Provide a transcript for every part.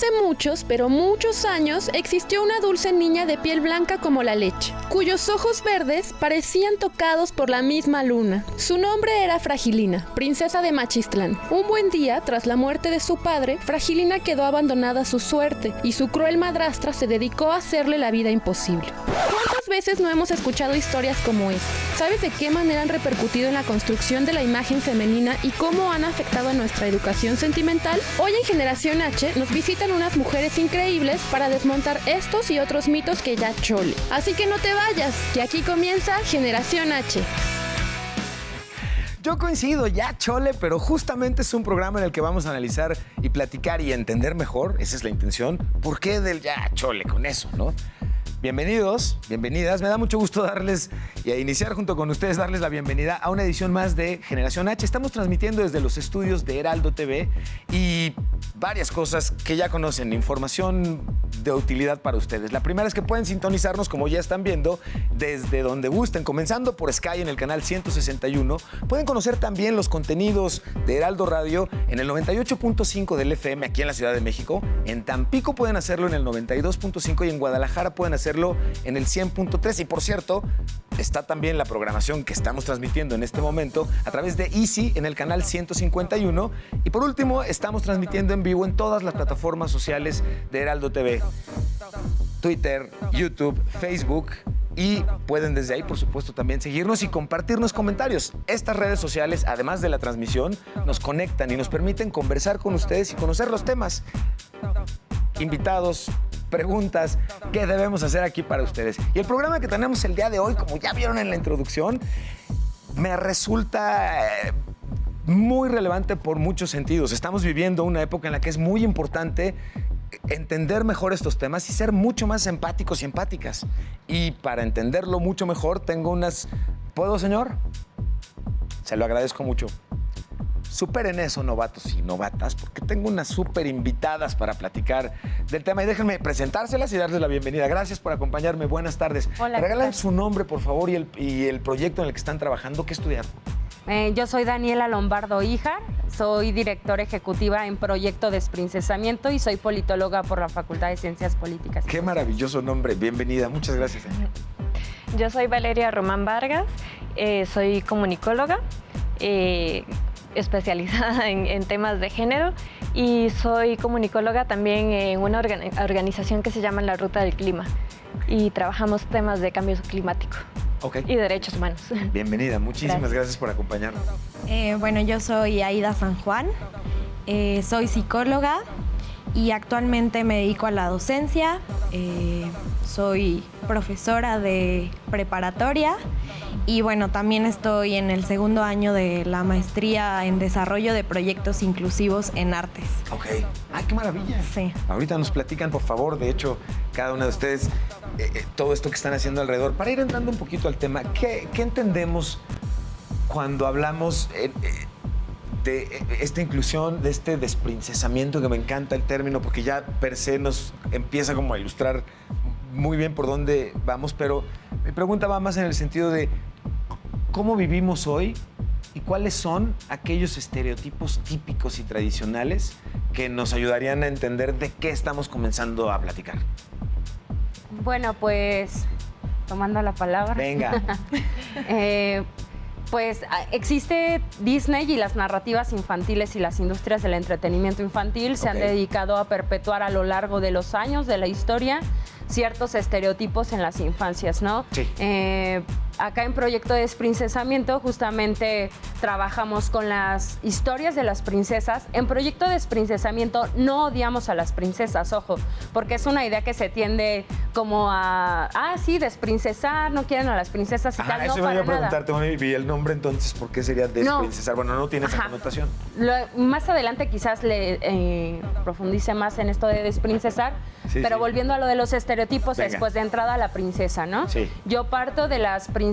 Hace muchos, pero muchos años, existió una dulce niña de piel blanca como la leche, cuyos ojos verdes parecían tocados por la misma luna. Su nombre era Fragilina, princesa de Machistlán. Un buen día, tras la muerte de su padre, Fragilina quedó abandonada a su suerte y su cruel madrastra se dedicó a hacerle la vida imposible. ¿Cuántas veces no hemos escuchado historias como esta? ¿Sabes de qué manera han repercutido en la construcción de la imagen femenina y cómo han afectado a nuestra educación sentimental? Hoy en Generación H nos visitan unas mujeres increíbles para desmontar estos y otros mitos que ya chole. Así que no te vayas, que aquí comienza Generación H. Yo coincido, ya chole, pero justamente es un programa en el que vamos a analizar y platicar y entender mejor, esa es la intención, por qué del ya chole con eso, ¿no? Bienvenidos, bienvenidas. Me da mucho gusto darles y a iniciar junto con ustedes, darles la bienvenida a una edición más de Generación H. Estamos transmitiendo desde los estudios de Heraldo TV y varias cosas que ya conocen, información de utilidad para ustedes. La primera es que pueden sintonizarnos, como ya están viendo, desde donde gusten, comenzando por Sky en el canal 161. Pueden conocer también los contenidos de Heraldo Radio en el 98.5 del FM aquí en la Ciudad de México. En Tampico pueden hacerlo en el 92.5 y en Guadalajara pueden hacerlo en el 100.3. Y por cierto, está también la programación que estamos transmitiendo en este momento a través de Easy en el canal 151. Y por último, estamos transmitiendo en vivo en todas las plataformas sociales de Heraldo TV. Twitter, YouTube, Facebook. Y pueden desde ahí, por supuesto, también seguirnos y compartirnos comentarios. Estas redes sociales, además de la transmisión, nos conectan y nos permiten conversar con ustedes y conocer los temas. Invitados, preguntas, ¿qué debemos hacer aquí para ustedes? Y el programa que tenemos el día de hoy, como ya vieron en la introducción, me resulta muy relevante por muchos sentidos. Estamos viviendo una época en la que es muy importante entender mejor estos temas y ser mucho más empáticos y empáticas. Y para entenderlo mucho mejor, tengo unas... ¿Puedo, señor? Se lo agradezco mucho. Superen eso, novatos y novatas, porque tengo unas súper invitadas para platicar del tema. Y déjenme presentárselas y darles la bienvenida. Gracias por acompañarme. Buenas tardes. Hola. Regalan su nombre, por favor, y el proyecto en el que están trabajando. ¿Qué estudiaron? Yo soy Daniela Lombardo Híjar, soy directora ejecutiva en Proyecto Desprincesamiento y soy politóloga por la Facultad de Ciencias Políticas. Qué maravilloso nombre. Bienvenida. Muchas gracias. Yo soy Valeria Román Vargas, soy comunicóloga, especializada en temas de género y soy comunicóloga también en una organización que se llama La Ruta del Clima y trabajamos temas de cambio climático. Okay. Y derechos humanos. Bienvenida, muchísimas gracias por acompañarnos. Bueno, yo soy Aida San Juan, soy psicóloga y actualmente me dedico a la docencia. Soy profesora de preparatoria y bueno, también estoy en el segundo año de la maestría en desarrollo de proyectos inclusivos en artes. Ok. ¡Ay, qué maravilla! Sí. Ahorita nos platican, por favor, de hecho, cada una de ustedes, todo esto que están haciendo alrededor. Para ir entrando un poquito al tema, ¿qué entendemos cuando hablamos de esta inclusión, de este desprincesamiento, que me encanta el término, porque ya per se nos empieza como a ilustrar muy bien por dónde vamos, pero mi pregunta va más en el sentido de cómo vivimos hoy y cuáles son aquellos estereotipos típicos y tradicionales que nos ayudarían a entender de qué estamos comenzando a platicar. Bueno, pues, tomando la palabra. Venga. Pues existe Disney y las narrativas infantiles y las industrias del entretenimiento infantil se han dedicado a perpetuar a lo largo de los años de la historia ciertos estereotipos en las infancias, ¿no? Sí. Acá en Proyecto Desprincesamiento justamente trabajamos con las historias de las princesas. En Proyecto Desprincesamiento no odiamos a las princesas, ojo, porque es una idea que se tiende como a, sí, desprincesar, no quieren a las princesas y tal, no, eso me iba a preguntarte, y el nombre entonces, ¿por qué sería desprincesar? Bueno, no tiene esa connotación. Más adelante quizás le profundice más en esto de desprincesar, pero volviendo a lo de los estereotipos, después de entrada a la princesa, ¿no? Sí. Yo parto de las princesas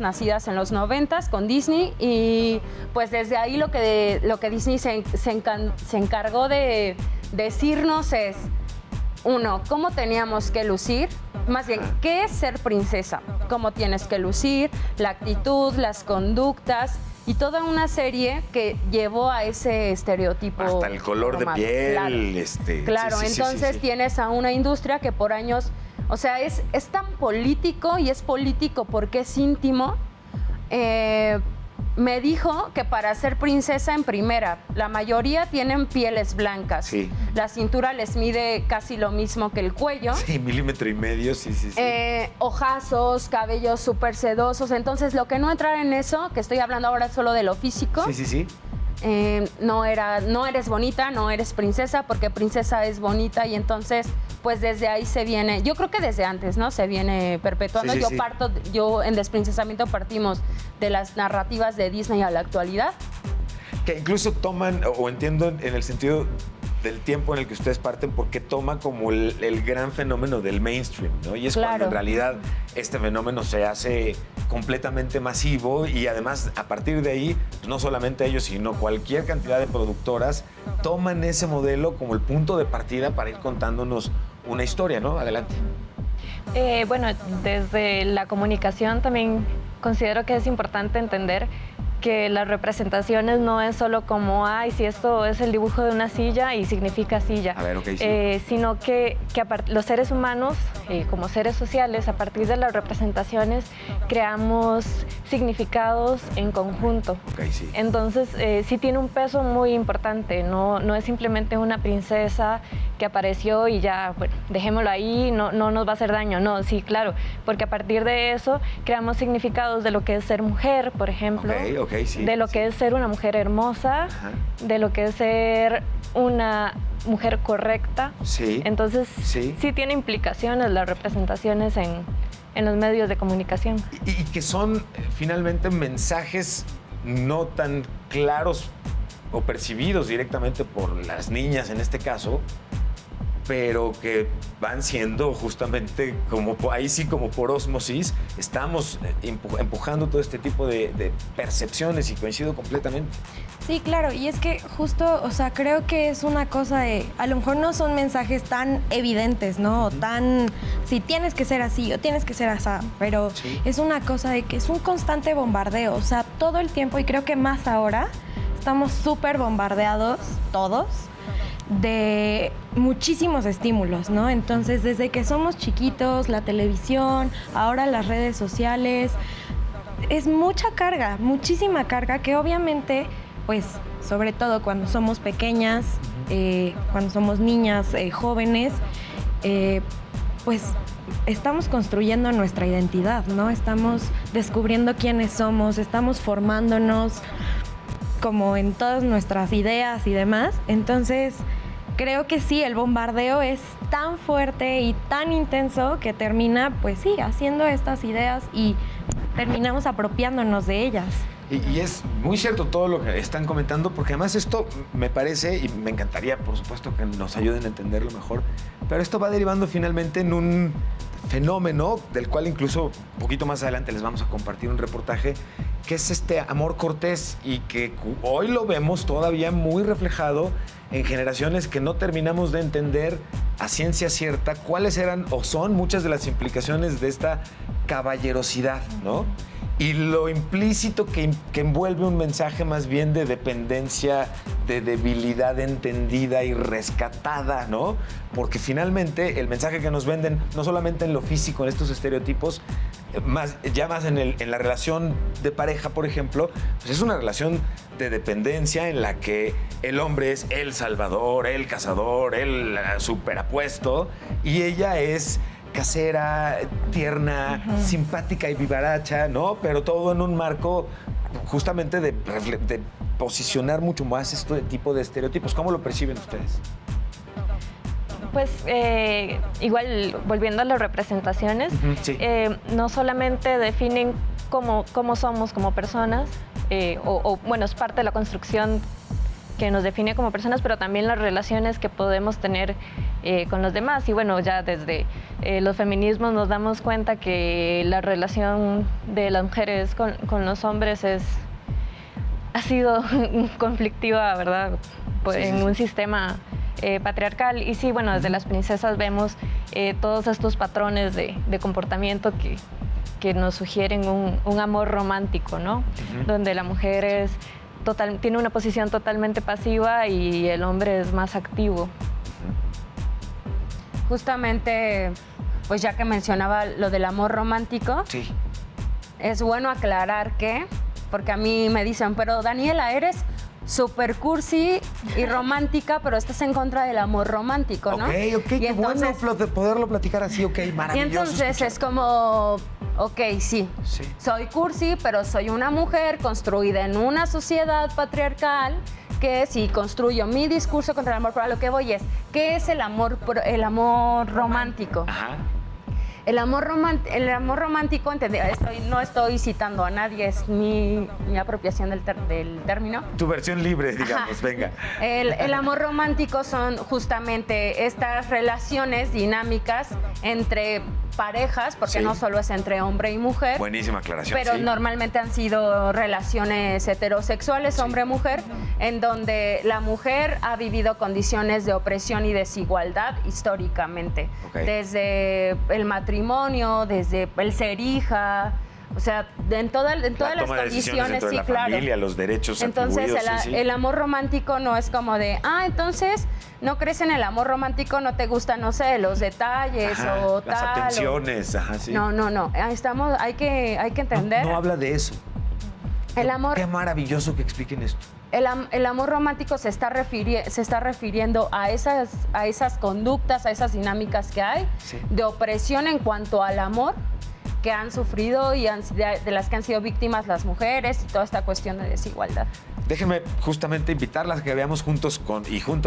nacidas en los 90s con Disney y pues desde ahí lo que Disney se encargó de decirnos es, uno, cómo teníamos que lucir, más bien, ¿qué es ser princesa? Cómo tienes que lucir, la actitud, las conductas y toda una serie que llevó a ese estereotipo. Hasta el color de piel. Claro, entonces tienes a una industria que por años, o sea, es tan político, y es político porque es íntimo. Me dijo que para ser princesa en primera, la mayoría tienen pieles blancas. Sí. La cintura les mide casi lo mismo que el cuello. Sí, 1,5 milímetros, sí. Ojazos, cabellos súper sedosos. Entonces, lo que no entra en eso, que estoy hablando ahora solo de lo físico. Sí. No eres bonita, no eres princesa, porque princesa es bonita, y entonces pues desde ahí se viene, yo creo que desde antes, ¿no? Se viene perpetuando. Yo en Desprincesamiento partimos de las narrativas de Disney a la actualidad. Que incluso toman, o entiendo en el sentido del tiempo en el que ustedes parten, porque toma como el gran fenómeno del mainstream, ¿no? Y es cuando en realidad este fenómeno se hace completamente masivo, y además a partir de ahí, pues no solamente ellos, sino cualquier cantidad de productoras toman ese modelo como el punto de partida para ir contándonos una historia, ¿no? Adelante. Bueno, desde la comunicación también considero que es importante entender que las representaciones no es solo como, si esto es el dibujo de una silla y significa silla. A ver, sí. Sino que los seres humanos, como seres sociales, a partir de las representaciones, creamos significados en conjunto. Sí. Entonces, sí tiene un peso muy importante, no es simplemente una princesa que apareció y ya, bueno, dejémoslo ahí, no nos va a hacer daño. No, sí, claro, porque a partir de eso creamos significados de lo que es ser mujer, por ejemplo. Sí, de lo que es ser una mujer hermosa, ajá, de lo que es ser una mujer correcta. Sí. Entonces, sí tiene implicaciones las representaciones en los medios de comunicación. Y que son finalmente mensajes no tan claros o percibidos directamente por las niñas en este caso, pero que van siendo justamente como ahí sí, como por ósmosis, estamos empujando todo este tipo de percepciones, y coincido completamente. Sí, claro, y es que justo, o sea, creo que es una cosa de, a lo mejor no son mensajes tan evidentes, ¿no? O tan, si tienes que ser así o tienes que ser así, pero es una cosa de que es un constante bombardeo, o sea, todo el tiempo, y creo que más ahora, estamos súper bombardeados todos de muchísimos estímulos, ¿no? Entonces, desde que somos chiquitos, la televisión, ahora las redes sociales, es mucha carga, muchísima carga, que obviamente, pues, sobre todo cuando somos pequeñas, cuando somos niñas, jóvenes, pues, estamos construyendo nuestra identidad, ¿no? Estamos descubriendo quiénes somos, estamos formándonos como en todas nuestras ideas y demás. Entonces, creo que sí, el bombardeo es tan fuerte y tan intenso que termina, pues sí, haciendo estas ideas y terminamos apropiándonos de ellas. Y es muy cierto todo lo que están comentando, porque además esto me parece, y me encantaría, por supuesto, que nos ayuden a entenderlo mejor, pero esto va derivando finalmente en un fenómeno del cual incluso un poquito más adelante les vamos a compartir un reportaje, que es este amor cortés, y que hoy lo vemos todavía muy reflejado en generaciones que no terminamos de entender a ciencia cierta cuáles eran o son muchas de las implicaciones de esta caballerosidad, ¿no? Y lo implícito que envuelve un mensaje más bien de dependencia, de debilidad entendida y rescatada, ¿no? Porque finalmente el mensaje que nos venden, no solamente en lo físico, en estos estereotipos, más en la relación de pareja, por ejemplo, pues es una relación de dependencia en la que el hombre es el salvador, el cazador, el superapuesto, y ella es casera, tierna, simpática y vivaracha, ¿no? Pero todo en un marco justamente de posicionar mucho más este tipo de estereotipos. ¿Cómo lo perciben ustedes? Pues igual, volviendo a las representaciones, sí. No solamente definen cómo somos como personas, bueno, es parte de la construcción que nos define como personas, pero también las relaciones que podemos tener con los demás. Y bueno, ya desde los feminismos nos damos cuenta que la relación de las mujeres con los hombres ha sido conflictiva, ¿verdad? Pues, en un sistema patriarcal. Y sí, bueno, desde las princesas vemos todos estos patrones de comportamiento que que nos sugieren un amor romántico, ¿no? Donde la mujer tiene una posición totalmente pasiva y el hombre es más activo. Justamente, pues ya que mencionaba lo del amor romántico, Sí. es bueno aclarar que, porque a mí me dicen, pero Daniela, eres súper cursi y romántica, pero estás en contra del amor romántico, ¿no? Ok, Y qué entonces, bueno poderlo platicar así, ok, y maravilloso. entonces es como, ok, sí, Sí. soy cursi, pero soy una mujer construida en una sociedad patriarcal que si construyo mi discurso contra el amor, pero a lo que voy es, ¿qué es el amor romántico? Ajá. El amor romántico, no estoy citando a nadie, es mi apropiación del término. Tu versión libre, digamos, Ajá. venga. El amor romántico son justamente estas relaciones dinámicas entre parejas, porque Sí. no solo es entre hombre y mujer, Buenísima aclaración. pero sí. normalmente han sido relaciones heterosexuales, hombre-mujer, en donde la mujer ha vivido condiciones de opresión y desigualdad históricamente. Ok. Desde el matrimonio, desde el ser hija, o sea, en todas las toma de decisiones condiciones, dentro de sí, la claro. familia, los derechos Entonces, atribuidos, sí. el amor romántico no es como de, entonces no crees en el amor romántico, no te gustan, no sé, los detalles Ajá, o las tal. atenciones, ajá, sí. No. Hay que entender. No habla de eso. El amor, Qué maravilloso que expliquen esto. el amor romántico se está refiriendo a esas conductas, a esas dinámicas que hay Sí. de opresión en cuanto al amor que han sufrido y de las que han sido víctimas las mujeres y toda esta cuestión de desigualdad. Déjenme justamente invitarlas a que veamos junto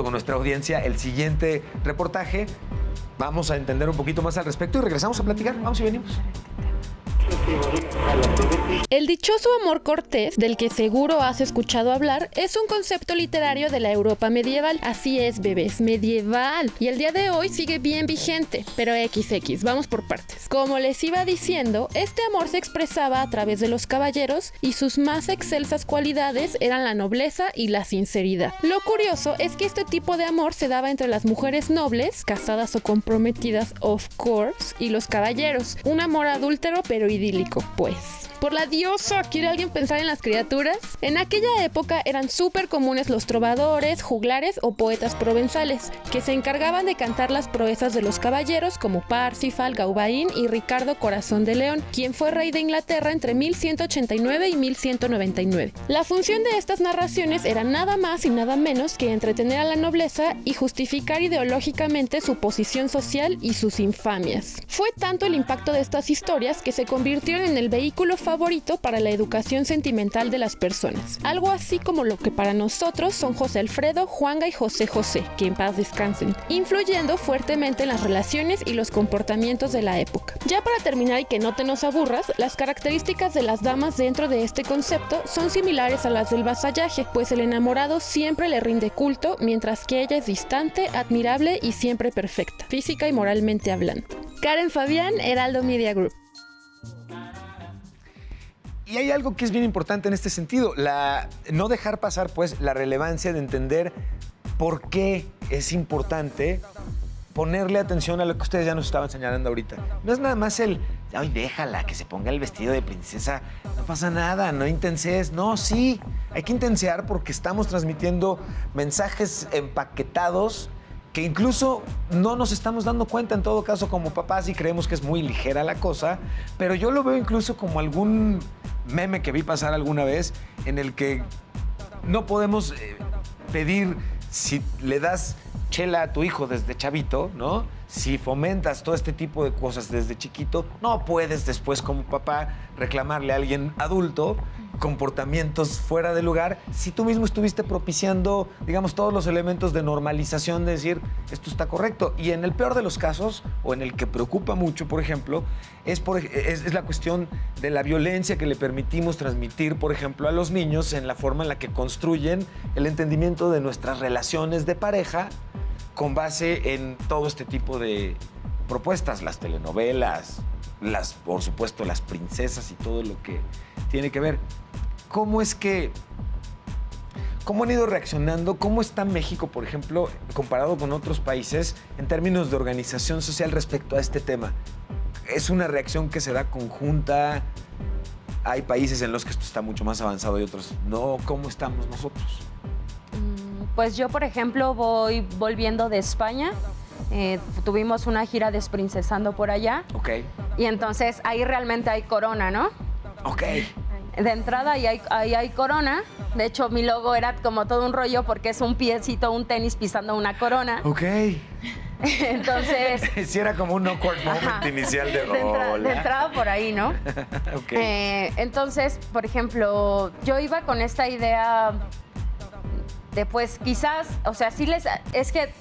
con nuestra audiencia el siguiente reportaje. Vamos a entender un poquito más al respecto y regresamos a platicar. Vamos y venimos. El dichoso amor cortés, del que seguro has escuchado hablar, es un concepto literario de la Europa medieval. Así es, bebés, medieval. Y el día de hoy sigue bien vigente, pero XX, vamos por partes. Como les iba diciendo, este amor se expresaba a través de los caballeros y sus más excelsas cualidades eran la nobleza y la sinceridad. Lo curioso es que este tipo de amor se daba entre las mujeres nobles, casadas o comprometidas, of course, y los caballeros. Un amor adúltero pero idílico, pues. Por la diosa, ¿quiere alguien pensar en las criaturas? En aquella época eran súper comunes los trovadores, juglares o poetas provenzales, que se encargaban de cantar las proezas de los caballeros como Parsifal, Gauvain y Ricardo Corazón de León, quien fue rey de Inglaterra entre 1189 y 1199. La función de estas narraciones era nada más y nada menos que entretener a la nobleza y justificar ideológicamente su posición social y sus infamias. Fue tanto el impacto de estas historias que se convirtieron en el vehículo favorito para la educación sentimental de las personas. Algo así como lo que para nosotros son José Alfredo, Juanga y José José, que en paz descansen, influyendo fuertemente en las relaciones y los comportamientos de la época. Ya para terminar y que no te nos aburras, las características de las damas dentro de este concepto son similares a las del vasallaje, pues el enamorado siempre le rinde culto, mientras que ella es distante, admirable y siempre perfecta, física y moralmente hablando. Karen Fabián, Heraldo Media Group. Y hay algo que es bien importante en este sentido, no dejar pasar pues la relevancia de entender por qué es importante ponerle atención a lo que ustedes ya nos estaban señalando ahorita. No es nada más ay, déjala, que se ponga el vestido de princesa, no pasa nada, no intenses. No, sí, hay que intensear porque estamos transmitiendo mensajes empaquetados que incluso no nos estamos dando cuenta en todo caso como papás y creemos que es muy ligera la cosa, pero yo lo veo incluso como algún meme que vi pasar alguna vez en el que no podemos pedir si le das chela a tu hijo desde chavito, ¿no? Si fomentas todo este tipo de cosas desde chiquito, no puedes después como papá reclamarle a alguien adulto comportamientos fuera de lugar si tú mismo estuviste propiciando, digamos, todos los elementos de normalización de decir esto está correcto. Y en el peor de los casos, o en el que preocupa mucho, por ejemplo, es la cuestión de la violencia que le permitimos transmitir, por ejemplo, a los niños en la forma en la que construyen el entendimiento de nuestras relaciones de pareja con base en todo este tipo de propuestas, las telenovelas, por supuesto, las princesas y todo lo que tiene que ver. ¿Cómo han ido reaccionando? ¿Cómo está México, por ejemplo, comparado con otros países en términos de organización social respecto a este tema? es una reacción que se da conjunta. Hay países en los que esto está mucho más avanzado y otros no. ¿Cómo estamos nosotros? Pues yo, por ejemplo, voy volviendo de España. Tuvimos una gira desprincesando por allá. Ok. Y entonces ahí realmente hay corona, ¿no? Ok. De entrada ahí hay corona. De hecho, mi logo era como todo un rollo porque es un piecito, un tenis pisando una corona. Ok. Entonces... Sí, era como un awkward moment inicial de de entrada por ahí, ¿no? Ok. Entonces, por ejemplo, yo iba con esta idea de pues quizás, o sea, sí es que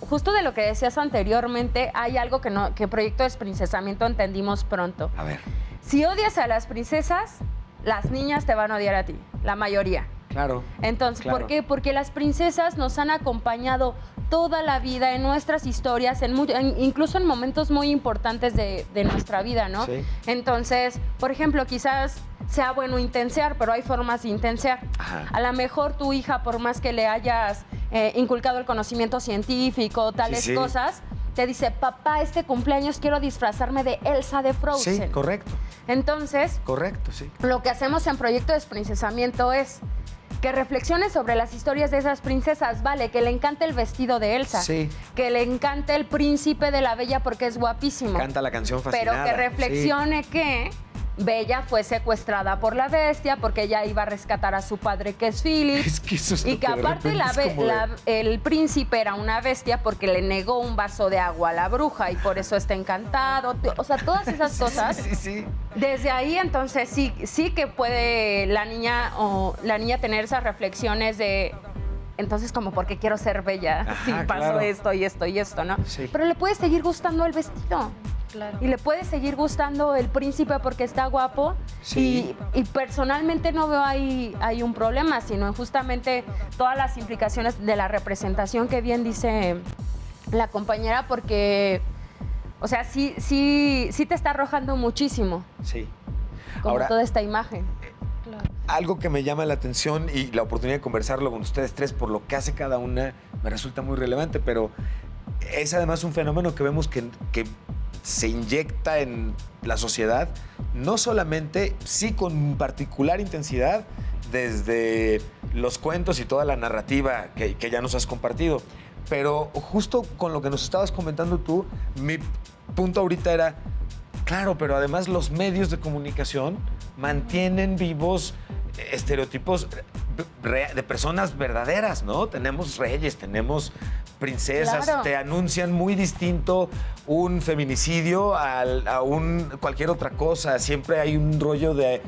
justo de lo que decías anteriormente, hay algo que Proyecto Desprincesamiento entendimos pronto. A ver. Si odias a las princesas, las niñas te van a odiar a ti, la mayoría. Claro. Entonces, claro. ¿por qué? Porque las princesas nos han acompañado toda la vida en nuestras historias, incluso en momentos muy importantes de nuestra vida, ¿no? Sí. Entonces, por ejemplo, quizás sea bueno intensear, pero hay formas de intensear. Ajá. A lo mejor tu hija, por más que le hayas inculcado el conocimiento científico, tales Sí, sí. cosas, te dice, papá, este cumpleaños quiero disfrazarme de Elsa de Frozen. Sí, correcto. Entonces, Correcto, sí. lo que hacemos en Proyecto Desprincesamiento es que reflexiones sobre las historias de esas princesas. Vale, que le encante el vestido de Elsa. Sí. Que le encante el príncipe de la Bella porque es guapísimo. Canta la canción Pero fascinada. que reflexione que Bella fue secuestrada por la bestia porque ella iba a rescatar a su padre, que es Philip. Es que eso es Y lo que de aparte repente es como de- el príncipe era una bestia porque le negó un vaso de agua a la bruja y por eso está encantado. O sea, todas esas cosas. Sí. Desde ahí, entonces, sí que puede la niña tener esas reflexiones de, entonces, como, ¿por qué quiero ser bella? Ajá, Si pasó claro. esto y esto y esto, ¿no? Sí. Pero le puede seguir gustando el vestido. Claro. Y le puede seguir gustando el príncipe porque está guapo. Sí. Y personalmente no veo ahí un problema, sino justamente todas las implicaciones de la representación que bien dice la compañera, porque, o sea, sí te está arrojando muchísimo, Sí. como Ahora, toda esta imagen. algo que me llama la atención y la oportunidad de conversarlo con ustedes tres por lo que hace cada una me resulta muy relevante, pero es además un fenómeno que vemos que se inyecta en la sociedad, no solamente, sí con particular intensidad, desde los cuentos y toda la narrativa que ya nos has compartido, pero justo con lo que nos estabas comentando tú, mi punto ahorita era, claro, pero además los medios de comunicación mantienen vivos estereotipos de personas verdaderas, ¿no? Tenemos reyes, tenemos princesas, Claro. te anuncian muy distinto un feminicidio a cualquier otra cosa. Siempre hay un rollo de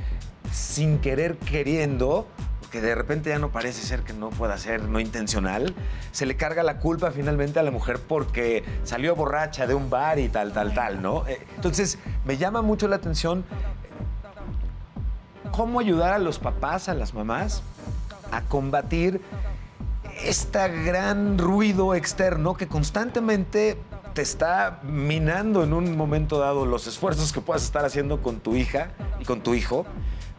sin querer queriendo, porque de repente ya no parece ser que no pueda ser no intencional. Se le carga la culpa finalmente a la mujer porque salió borracha de un bar y tal, ¿no? Entonces, me llama mucho la atención cómo ayudar a los papás, a las mamás, a combatir este gran ruido externo que constantemente te está minando en un momento dado los esfuerzos que puedas estar haciendo con tu hija y con tu hijo,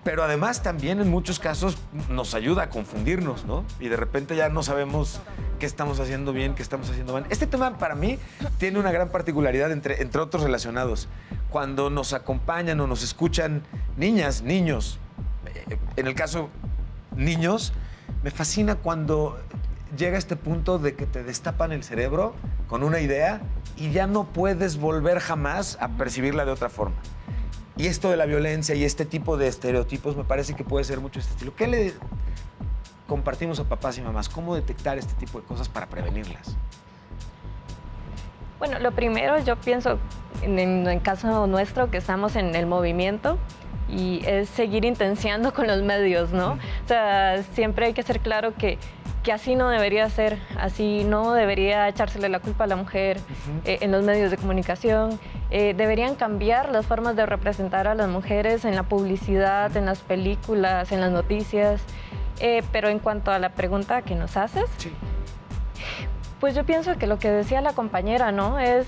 pero además también en muchos casos nos ayuda a confundirnos, ¿no? Y de repente ya no sabemos qué estamos haciendo bien, qué estamos haciendo mal. Este tema para mí tiene una gran particularidad entre otros relacionados. Cuando nos acompañan o nos escuchan niñas, niños, en el caso niños, me fascina cuando llega este punto de que te destapan el cerebro con una idea y ya no puedes volver jamás a percibirla de otra forma. Y esto de la violencia y este tipo de estereotipos me parece que puede ser mucho este estilo. ¿Qué le compartimos a papás y mamás? ¿Cómo detectar este tipo de cosas para prevenirlas? Bueno, lo primero yo pienso, en el caso nuestro, que estamos en el movimiento, y es seguir intenciando con los medios, ¿no? O sea, siempre hay que ser claro que así no debería ser, así no debería echársele la culpa a la mujer en los medios de comunicación. Deberían cambiar las formas de representar a las mujeres en la publicidad, en las películas, en las noticias. Pero en cuanto a la pregunta que nos haces, Sí. pues yo pienso que lo que decía la compañera, ¿no? Es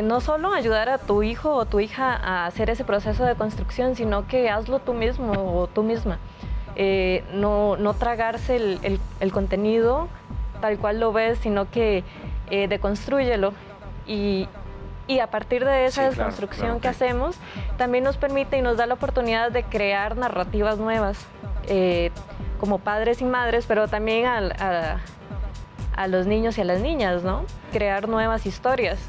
no solo ayudar a tu hijo o tu hija a hacer ese proceso de construcción, sino que hazlo tú mismo o tú misma. No tragarse el contenido tal cual lo ves, sino que deconstrúyelo y Y a partir de esa Sí, desconstrucción claro, que hacemos, también nos permite y nos da la oportunidad de crear narrativas nuevas, como padres y madres, pero también a los niños y a las niñas, ¿no? Crear nuevas historias.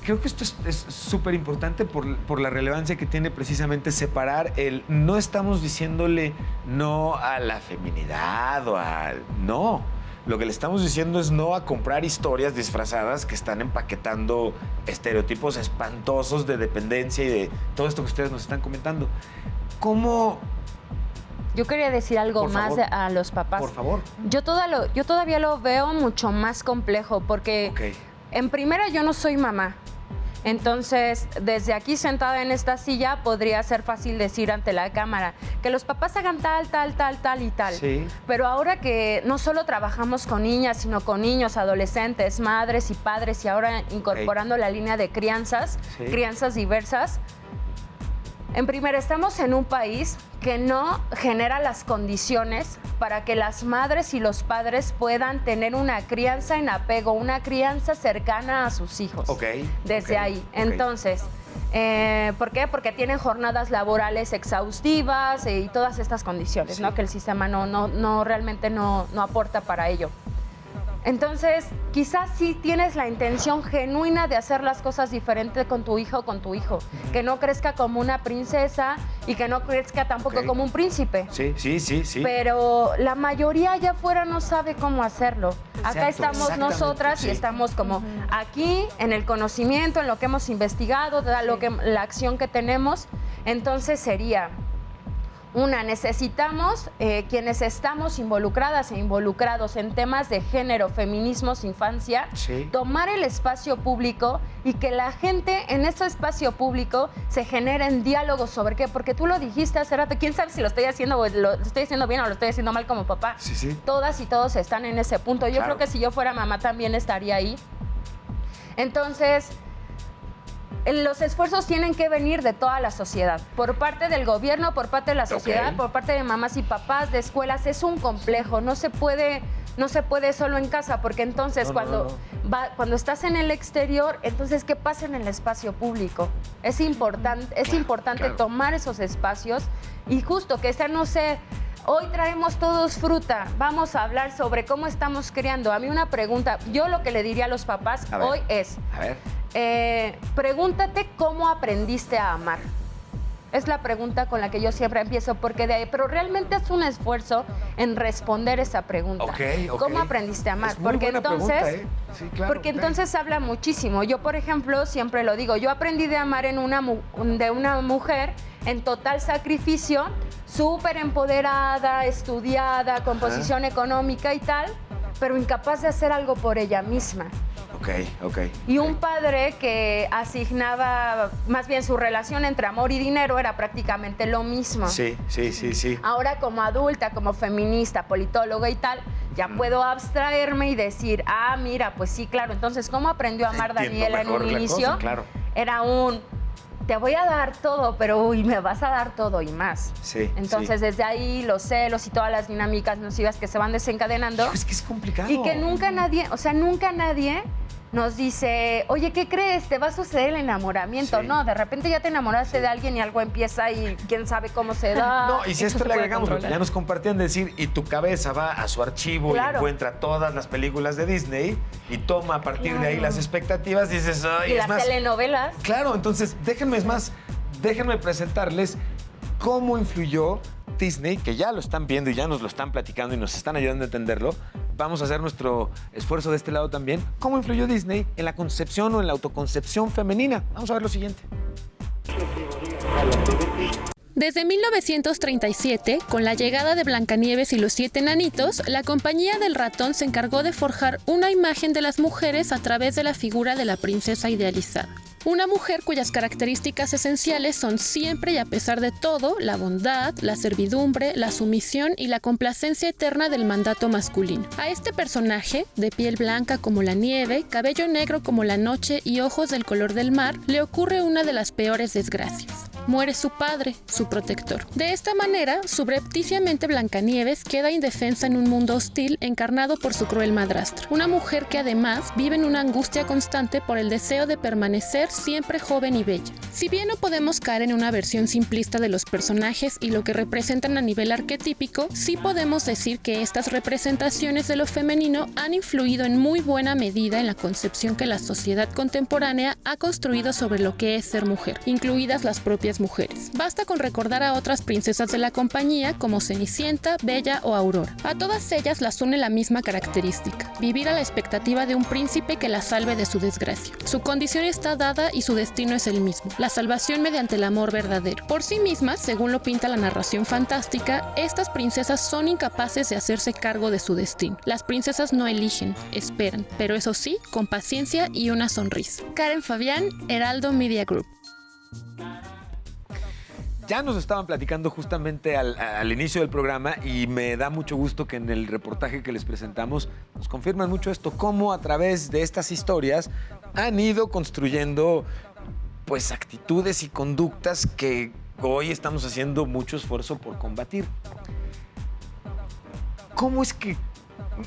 Creo que esto es súper importante por la relevancia que tiene precisamente separar el no estamos diciéndole no a la feminidad o a... No, lo que le estamos diciendo es no a comprar historias disfrazadas que están empaquetando estereotipos espantosos de dependencia y de todo esto que ustedes nos están comentando. ¿Cómo...? Yo quería decir algo Por más favor. a los papás. Por favor. Yo todavía lo veo mucho más complejo porque Ok. en primera yo no soy mamá. Entonces, desde aquí sentada en esta silla podría ser fácil decir ante la cámara que los papás hagan tal y tal. Sí. Pero ahora que no solo trabajamos con niñas, sino con niños, adolescentes, madres y padres y ahora incorporando la línea de crianzas, Sí. crianzas diversas, en primera, estamos en un país que no genera las condiciones para que las madres y los padres puedan tener una crianza en apego, una crianza cercana a sus hijos. Ok, Desde ok, ahí. ok. Entonces, ¿por qué? Porque tienen jornadas laborales exhaustivas y todas estas condiciones, Sí. ¿no? Que el sistema realmente no aporta para ello. Entonces, quizás sí tienes la intención genuina de hacer las cosas diferentes con tu hijo o con tu hijo. Que no crezca como una princesa y que no crezca tampoco Ok. como un príncipe. Sí. Pero la mayoría allá afuera no sabe cómo hacerlo. Acá Exacto, estamos exactamente, nosotras sí. y estamos como aquí en el conocimiento, en lo que hemos investigado, la acción que tenemos. Entonces sería... necesitamos quienes estamos involucradas e involucrados en temas de género, feminismos, infancia, Sí. tomar el espacio público y que la gente en ese espacio público se generen diálogos sobre qué, porque tú lo dijiste hace rato, quién sabe si lo estoy haciendo bien o lo estoy haciendo mal como papá. Sí. Todas y todos están en ese punto. Yo Claro. creo que si yo fuera mamá también estaría ahí. Entonces... los esfuerzos tienen que venir de toda la sociedad, por parte del gobierno, por parte de la sociedad, Ok. por parte de mamás y papás, de escuelas. Es un complejo, no se puede solo en casa, porque entonces No, cuando estás en el exterior, entonces ¿qué pasa en el espacio público? Es importante claro. tomar esos espacios y justo que sea, no sé, hoy traemos todos fruta, vamos a hablar sobre cómo estamos criando. A mí una pregunta, yo lo que le diría a los papás A ver. hoy es... A ver. pregúntate cómo aprendiste a amar. Es la pregunta con la que yo siempre empiezo, porque pero realmente es un esfuerzo en responder esa pregunta. Ok. ¿Cómo aprendiste a amar? Es muy buena pregunta, ¿eh? Sí, claro, porque ok. entonces habla muchísimo. Yo, por ejemplo, siempre lo digo, yo aprendí de amar de una mujer en total sacrificio, súper empoderada, estudiada, con posición económica y tal, pero incapaz de hacer algo por ella misma. Ok. Y un padre que asignaba, más bien su relación entre amor y dinero era prácticamente lo mismo. Sí. Ahora como adulta, como feminista, politóloga y tal, ya puedo abstraerme y decir, mira, pues sí, claro. Entonces, ¿cómo aprendió a amar Entiendo Daniela en mejor un la inicio? cosa, claro. Era te voy a dar todo, pero me vas a dar todo y más. Sí, Entonces, desde ahí los celos y todas las dinámicas nocivas que se van desencadenando. Es que es complicado. Y que nunca nadie nos dice, oye, ¿qué crees? ¿Te va a suceder el enamoramiento? Sí. No, de repente ya te enamoraste de alguien y algo empieza y quién sabe cómo se da. No, y si Eso esto se le puede agregamos lo que controlar. ya nos compartían, decir, y tu cabeza va a su archivo Claro. y encuentra todas las películas de Disney y toma a partir de ahí las expectativas, dices, ay, Y es las más. telenovelas. Claro, entonces déjenme presentarles cómo influyó Disney, que ya lo están viendo y ya nos lo están platicando y nos están ayudando a entenderlo. Vamos a hacer nuestro esfuerzo de este lado también. ¿Cómo influyó Disney en la concepción o en la autoconcepción femenina? Vamos a ver lo siguiente. Desde 1937, con la llegada de Blancanieves y los 7 enanitos, la compañía del ratón se encargó de forjar una imagen de las mujeres a través de la figura de la princesa idealizada. Una mujer cuyas características esenciales son siempre y a pesar de todo la bondad, la servidumbre, la sumisión y la complacencia eterna del mandato masculino. A este personaje, de piel blanca como la nieve, cabello negro como la noche y ojos del color del mar, le ocurre una de las peores desgracias. Muere su padre, su protector. De esta manera, subrepticiamente Blancanieves queda indefensa en un mundo hostil encarnado por su cruel madrastra. Una mujer que además vive en una angustia constante por el deseo de permanecer siempre joven y bella. Si bien no podemos caer en una versión simplista de los personajes y lo que representan a nivel arquetípico, sí podemos decir que estas representaciones de lo femenino han influido en muy buena medida en la concepción que la sociedad contemporánea ha construido sobre lo que es ser mujer, incluidas las propias mujeres. Basta con recordar a otras princesas de la compañía como Cenicienta, Bella o Aurora. A todas ellas las une la misma característica: vivir a la expectativa de un príncipe que la salve de su desgracia. Su condición está dada y su destino es el mismo: la salvación mediante el amor verdadero. Por sí mismas, según lo pinta la narración fantástica, estas princesas son incapaces de hacerse cargo de su destino. Las princesas no eligen, esperan, pero eso sí, con paciencia y una sonrisa. Karen Fabián, Heraldo Media Group. Ya nos estaban platicando justamente al inicio del programa y me da mucho gusto que en el reportaje que les presentamos nos confirman mucho esto, cómo a través de estas historias han ido construyendo pues actitudes y conductas que hoy estamos haciendo mucho esfuerzo por combatir. ¿Cómo es que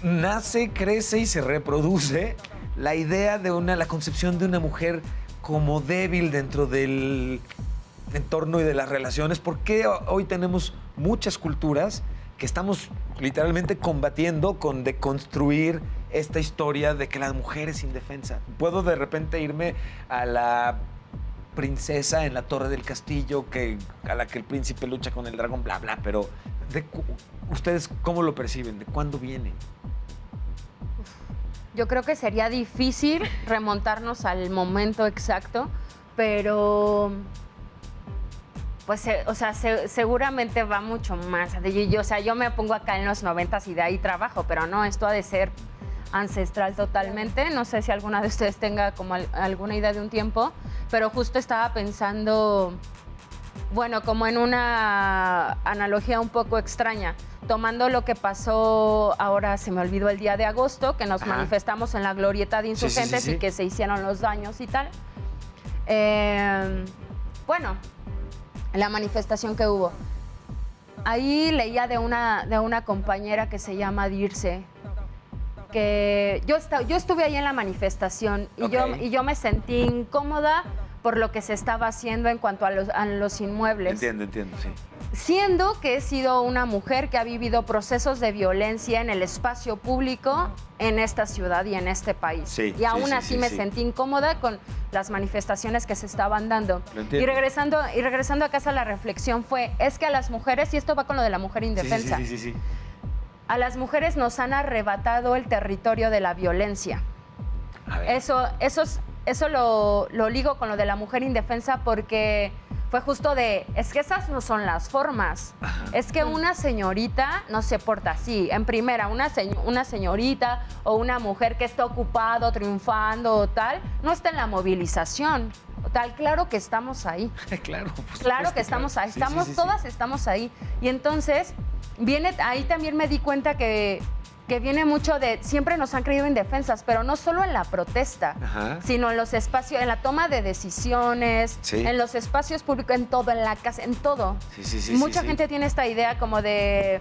nace, crece y se reproduce la idea de la concepción de una mujer como débil dentro del entorno y de las relaciones? ¿Por qué hoy tenemos muchas culturas que estamos literalmente combatiendo con deconstruir esta historia de que la mujer es indefensa? Puedo de repente irme a la princesa en la torre del castillo a la que el príncipe lucha con el dragón, bla, bla, pero ¿ustedes cómo lo perciben? ¿De cuándo viene? Yo creo que sería difícil remontarnos al momento exacto, pero pues, seguramente va mucho más. Yo me pongo acá en los 90s y de ahí trabajo, pero no, esto ha de ser ancestral totalmente. No sé si alguna de ustedes tenga como alguna idea de un tiempo, pero justo estaba pensando, bueno, como en una analogía un poco extraña, tomando lo que pasó, ahora se me olvidó, el día de agosto, que nos manifestamos en la glorieta de insurgentes y que se hicieron los daños y tal. Bueno, la manifestación que hubo. Ahí leía de una compañera que se llama Dirce, que yo estuve ahí en la manifestación y yo me sentí incómoda por lo que se estaba haciendo en cuanto a los inmuebles. Entiendo, sí. Siendo que he sido una mujer que ha vivido procesos de violencia en el espacio público en esta ciudad y en este país. Sí, y aún así me sentí incómoda con las manifestaciones que se estaban dando. Y regresando a casa, la reflexión es que a las mujeres, y esto va con lo de la mujer indefensa, sí. A las mujeres nos han arrebatado el territorio de la violencia. Eso lo ligo con lo de la mujer indefensa porque fue justo es que esas no son las formas. Es que una señorita no se porta así. En primera, una señorita o una mujer que está ocupado, triunfando o tal, no está en la movilización. Claro que estamos ahí. Claro que estamos ahí. Todas estamos ahí. Y entonces, ahí también me di cuenta que viene mucho de, siempre nos han creído indefensas, pero no solo en la protesta, sino en los espacios, en la toma de decisiones, en los espacios públicos, en todo, en la casa, en todo. Mucha gente tiene esta idea como de,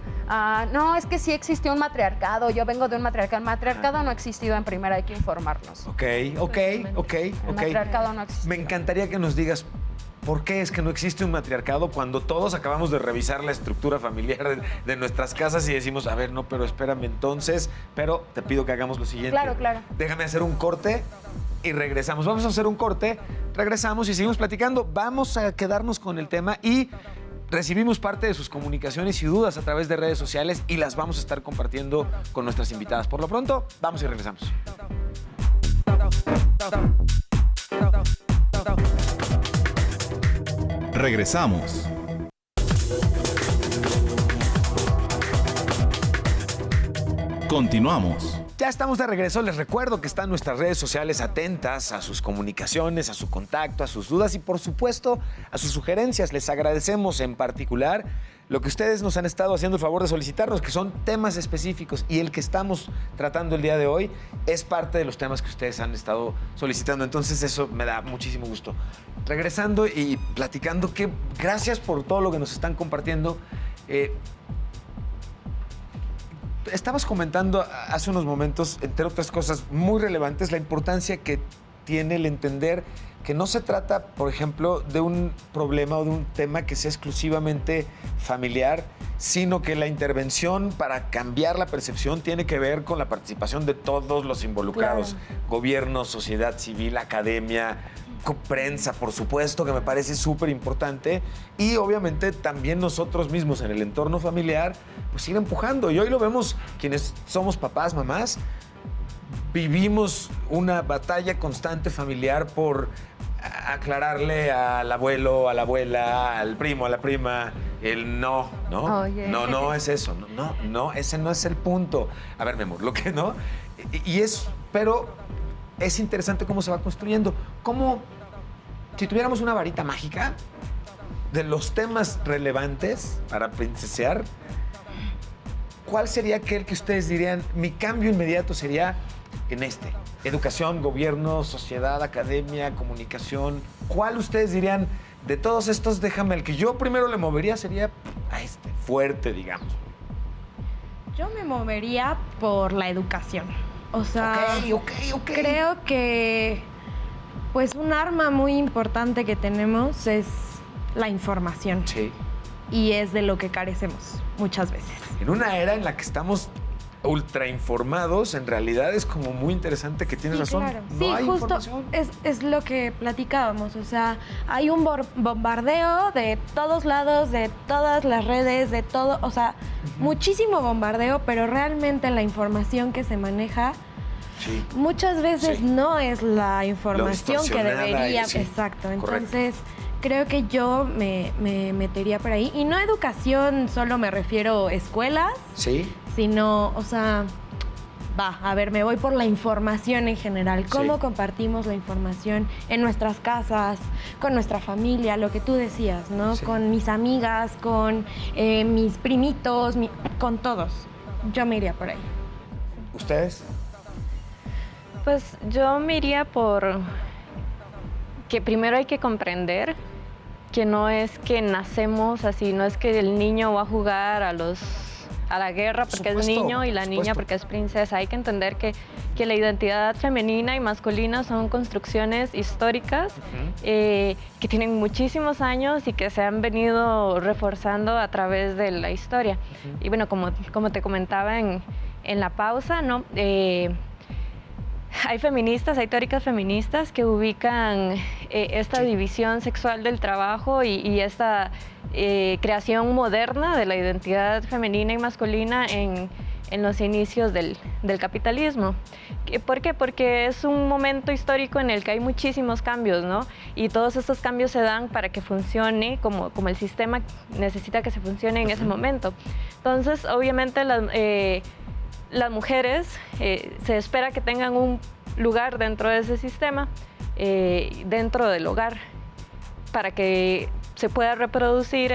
no, es que sí existió un matriarcado, yo vengo de un matriarcado. El matriarcado no ha existido, en primera, hay que informarnos. Ok. El matriarcado no ha existido. Me encantaría que nos digas, ¿por qué es que no existe un matriarcado cuando todos acabamos de revisar la estructura familiar de nuestras casas y decimos, a ver, no, pero espérame entonces, pero te pido que hagamos lo siguiente. Claro. Déjame hacer un corte y regresamos. Vamos a hacer un corte, regresamos y seguimos platicando. Vamos a quedarnos con el tema y recibimos parte de sus comunicaciones y dudas a través de redes sociales y las vamos a estar compartiendo con nuestras invitadas. Por lo pronto, vamos y regresamos. Regresamos. Continuamos. Ya estamos de regreso. Les recuerdo que están nuestras redes sociales atentas a sus comunicaciones, a su contacto, a sus dudas y, por supuesto, a sus sugerencias. Les agradecemos en particular lo que ustedes nos han estado haciendo el favor de solicitarnos, que son temas específicos, y el que estamos tratando el día de hoy es parte de los temas que ustedes han estado solicitando. Entonces eso me da muchísimo gusto. Regresando y platicando, que gracias por todo lo que nos están compartiendo. Estabas comentando hace unos momentos, entre otras cosas muy relevantes, la importancia que tiene el entender que no se trata, por ejemplo, de un problema o de un tema que sea exclusivamente familiar, sino que la intervención para cambiar la percepción tiene que ver con la participación de todos los involucrados. Claro. Gobierno, sociedad civil, academia, prensa, por supuesto, que me parece súper importante. Y obviamente también nosotros mismos en el entorno familiar, pues ir empujando. Y hoy lo vemos quienes somos papás, mamás, vivimos una batalla constante familiar por aclararle al abuelo, a la abuela, al primo, a la prima, el no, ¿no? Oh, yeah. No es eso, no, ese no es el punto. A ver, mi amor, lo que no. Pero es interesante cómo se va construyendo. Como si tuviéramos una varita mágica de los temas relevantes para princesear, ¿cuál sería aquel que ustedes dirían, mi cambio inmediato sería en este? Educación, gobierno, sociedad, academia, comunicación. ¿Cuál ustedes dirían, de todos estos, déjame, el que yo primero le movería sería a este, fuerte, digamos? Yo me movería por la educación. O sea, Ok. creo que pues un arma muy importante que tenemos es la información. Sí. Y es de lo que carecemos muchas veces. En una era en la que estamos ultra informados, en realidad es como muy interesante que tienes razón. Claro. No sí, hay justo información. es lo que platicábamos. O sea, hay un bombardeo de todos lados, de todas las redes, de todo. O sea, muchísimo bombardeo, pero realmente la información que se maneja muchas veces no es la información que debería. Exacto. Entonces, creo que yo me metería por ahí. Y no educación, solo me refiero a escuelas. Sí. Sino, o sea, me voy por la información en general. ¿Cómo compartimos la información en nuestras casas, con nuestra familia, lo que tú decías, ¿no? Sí. Con mis amigas, con mis primitos, con todos. Yo me iría por ahí. ¿Ustedes? Pues yo me iría por que primero hay que comprender que no es que nacemos así, no es que el niño va a jugar a la guerra porque es niño y la niña porque es princesa. Hay que entender que la identidad femenina y masculina son construcciones históricas que tienen muchísimos años y que se han venido reforzando a través de la historia. Y bueno, como te comentaba en la pausa, ¿no? Hay teóricas feministas que ubican esta división sexual del trabajo y esta creación moderna de la identidad femenina y masculina en los inicios del capitalismo. ¿Por qué? Porque es un momento histórico en el que hay muchísimos cambios, ¿no? Y todos estos cambios se dan para que funcione como el sistema necesita que se funcione en ese momento. Entonces, obviamente, las mujeres se espera que tengan un lugar dentro de ese sistema, dentro del hogar, para que se pueda reproducir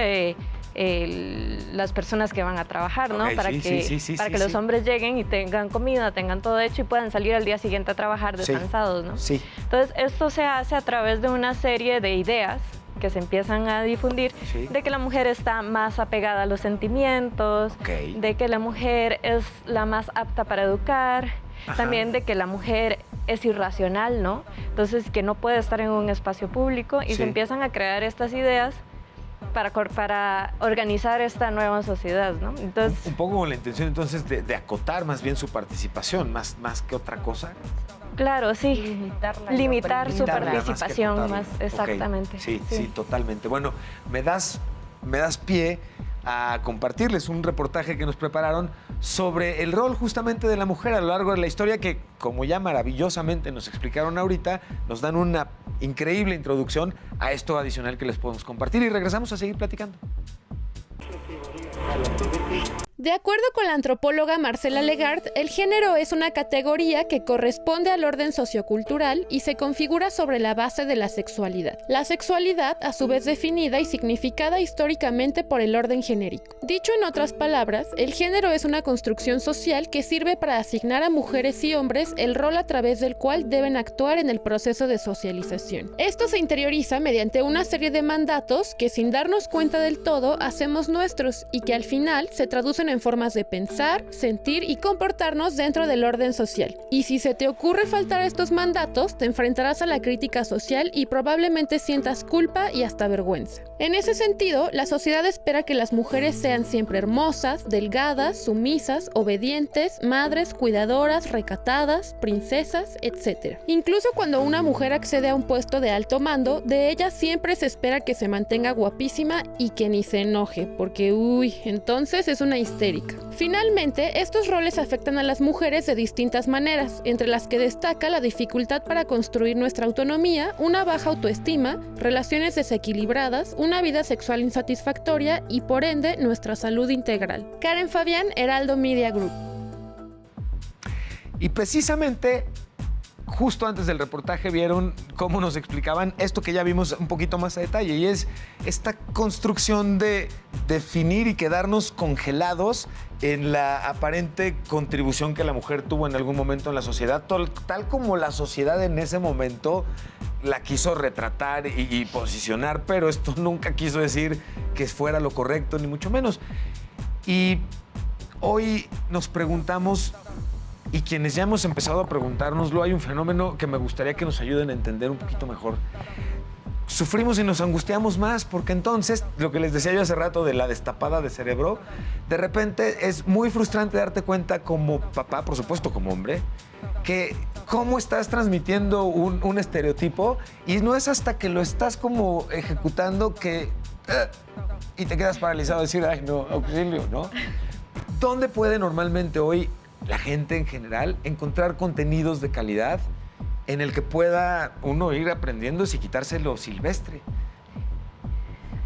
las personas que van a trabajar, ¿no? Para que los hombres lleguen y tengan comida, tengan todo hecho y puedan salir al día siguiente a trabajar descansados, ¿no? Sí. Entonces, esto se hace a través de una serie de ideas que se empiezan a difundir, de que la mujer está más apegada a los sentimientos, de que la mujer es la más apta para educar, también de que la mujer es irracional, ¿no? Entonces, que no puede estar en un espacio público y se empiezan a crear estas ideas para organizar esta nueva sociedad, ¿no? Entonces, un poco con la intención entonces de acotar más bien su participación, más que otra cosa. Claro, sí. Limitar su participación más, exactamente. Sí, totalmente. Bueno, me das pie a compartirles un reportaje que nos prepararon sobre el rol justamente de la mujer a lo largo de la historia que, como ya maravillosamente nos explicaron ahorita, nos dan una increíble introducción a esto adicional que les podemos compartir y regresamos a seguir platicando. De acuerdo con la antropóloga Marcela Legard, el género es una categoría que corresponde al orden sociocultural y se configura sobre la base de la sexualidad. La sexualidad, a su vez definida y significada históricamente por el orden genérico. Dicho en otras palabras, el género es una construcción social que sirve para asignar a mujeres y hombres el rol a través del cual deben actuar en el proceso de socialización. Esto se interioriza mediante una serie de mandatos que, sin darnos cuenta del todo, hacemos nuestros y que al final se traducen en formas de pensar, sentir y comportarnos dentro del orden social. Y si se te ocurre faltar a estos mandatos, te enfrentarás a la crítica social y probablemente sientas culpa y hasta vergüenza. En ese sentido, la sociedad espera que las mujeres sean siempre hermosas, delgadas, sumisas, obedientes, madres, cuidadoras, recatadas, princesas, etc. Incluso cuando una mujer accede a un puesto de alto mando, de ella siempre se espera que se mantenga guapísima y que ni se enoje, porque entonces es una histérica. Finalmente, estos roles afectan a las mujeres de distintas maneras, entre las que destaca la dificultad para construir nuestra autonomía, una baja autoestima, relaciones desequilibradas, una vida sexual insatisfactoria y, por ende, nuestra salud integral. Karen Fabián, Heraldo Media Group. Y precisamente, justo antes del reportaje vieron cómo nos explicaban esto que ya vimos un poquito más a detalle, y es esta construcción de definir y quedarnos congelados en la aparente contribución que la mujer tuvo en algún momento en la sociedad, tal como la sociedad en ese momento la quiso retratar y posicionar, pero esto nunca quiso decir que fuera lo correcto, ni mucho menos. Y hoy nos preguntamos, y quienes ya hemos empezado a preguntárnoslo, hay un fenómeno que me gustaría que nos ayuden a entender un poquito mejor. Sufrimos y nos angustiamos más porque entonces, lo que les decía yo hace rato de la destapada de cerebro, de repente es muy frustrante darte cuenta como papá, por supuesto como hombre, que cómo estás transmitiendo un estereotipo y no es hasta que lo estás como ejecutando que... y te quedas paralizado a decir, ay no, auxilio, ¿no? ¿Dónde puede normalmente hoy la gente en general encontrar contenidos de calidad en el que pueda uno ir aprendiendo y quitarse lo silvestre?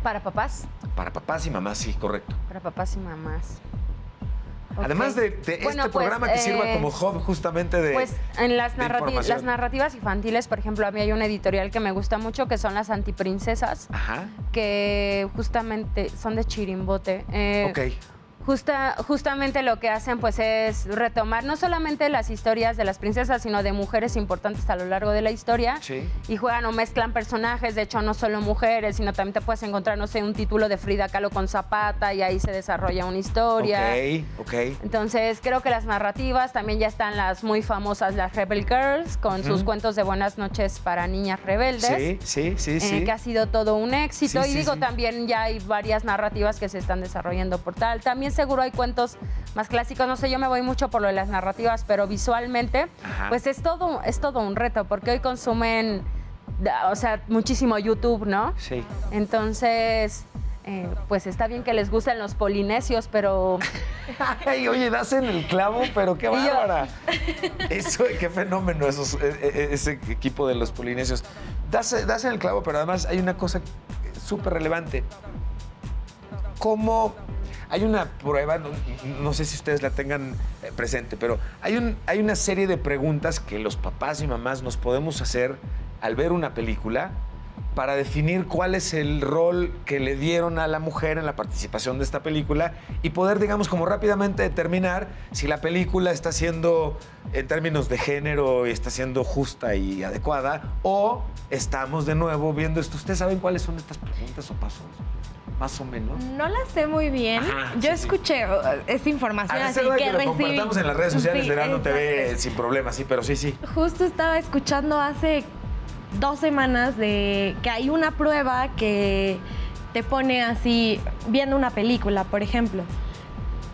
¿Para papás? Para papás y mamás, sí, correcto. Para papás y mamás. Okay. Además de bueno, este programa que sirva como hub justamente de pues en las información. narrativas infantiles, por ejemplo, a mí hay una editorial que me gusta mucho que son las antiprincesas. Ajá. Que justamente son de Chirimbote. Ok. Justamente lo que hacen pues es retomar no solamente las historias de las princesas, sino de mujeres importantes a lo largo de la historia. Sí. Y juegan o mezclan personajes, de hecho no solo mujeres, sino también te puedes encontrar, no sé, un título de Frida Kahlo con Zapata y ahí se desarrolla una historia. Ok. Entonces creo que las narrativas, también ya están las muy famosas, las Rebel Girls, con sus cuentos de buenas noches para niñas rebeldes. Sí. Que ha sido todo un éxito. Sí, y sí, digo, sí. también ya hay varias narrativas que se están desarrollando por tal. También seguro hay cuentos más clásicos, no sé, yo me voy mucho por lo de las narrativas, pero visualmente, Ajá. pues es todo un reto, porque hoy consumen, o sea, muchísimo YouTube, ¿no? Sí. Entonces, pues está bien que les gusten los polinesios, pero... Ay, oye, das en el clavo, pero qué Y yo- bárbara. Eso, qué fenómeno ese equipo de los polinesios. Das en el clavo, pero además hay una cosa súper relevante. ¿Cómo? Hay una prueba, no sé si ustedes la tengan presente, pero hay una serie de preguntas que los papás y mamás nos podemos hacer al ver una película para definir cuál es el rol que le dieron a la mujer en la participación de esta película y poder, digamos, como rápidamente determinar si la película está siendo, en términos de género, está siendo justa y adecuada, o estamos de nuevo viendo esto. ¿Ustedes saben cuáles son estas preguntas o pasos? Más o menos. No la sé muy bien. Ajá, Yo sí. escuché esta información A así reserva de que que lo recibí. compartamos en las redes sociales Sí, de Heraldo TV exacto. sin problema, sí, pero sí. Justo estaba escuchando hace 2 semanas de que hay una prueba que te pone así, viendo una película, por ejemplo.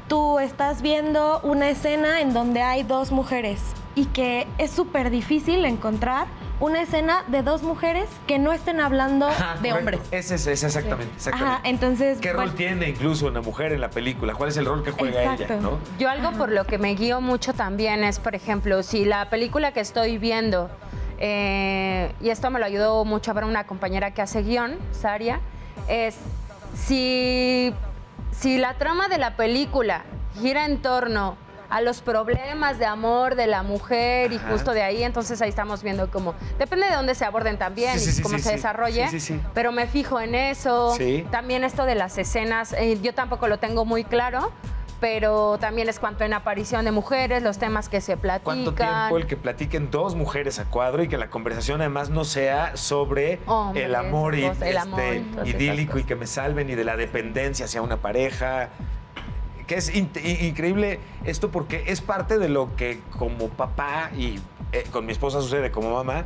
Tú estás viendo una escena en donde hay 2 mujeres y que es súper difícil encontrar una escena de 2 mujeres que no estén hablando Ajá, de correcto. hombres. Ese es exactamente. Ajá, entonces... ¿Qué rol bueno, tiene incluso una mujer en la película? ¿Cuál es el rol que juega Exacto. ella? ¿No? Yo algo por lo que me guío mucho también es, por ejemplo, si la película que estoy viendo, y esto me lo ayudó mucho a ver una compañera que hace guión, Saria, es si la trama de la película gira en torno a los problemas de amor de la mujer y justo de ahí, entonces ahí estamos viendo cómo, depende de dónde se aborden también y cómo se desarrolle, pero me fijo en eso, también esto de las escenas, yo tampoco lo tengo muy claro, pero también es cuanto en aparición de mujeres, los temas que se platican. ¿Cuánto tiempo el que platiquen dos mujeres a cuadro y que la conversación además no sea sobre hombres, el amor, idílico y cosas. que me salven y de la dependencia hacia una pareja? Que es increíble esto porque es parte de lo que como papá y con mi esposa sucede como mamá,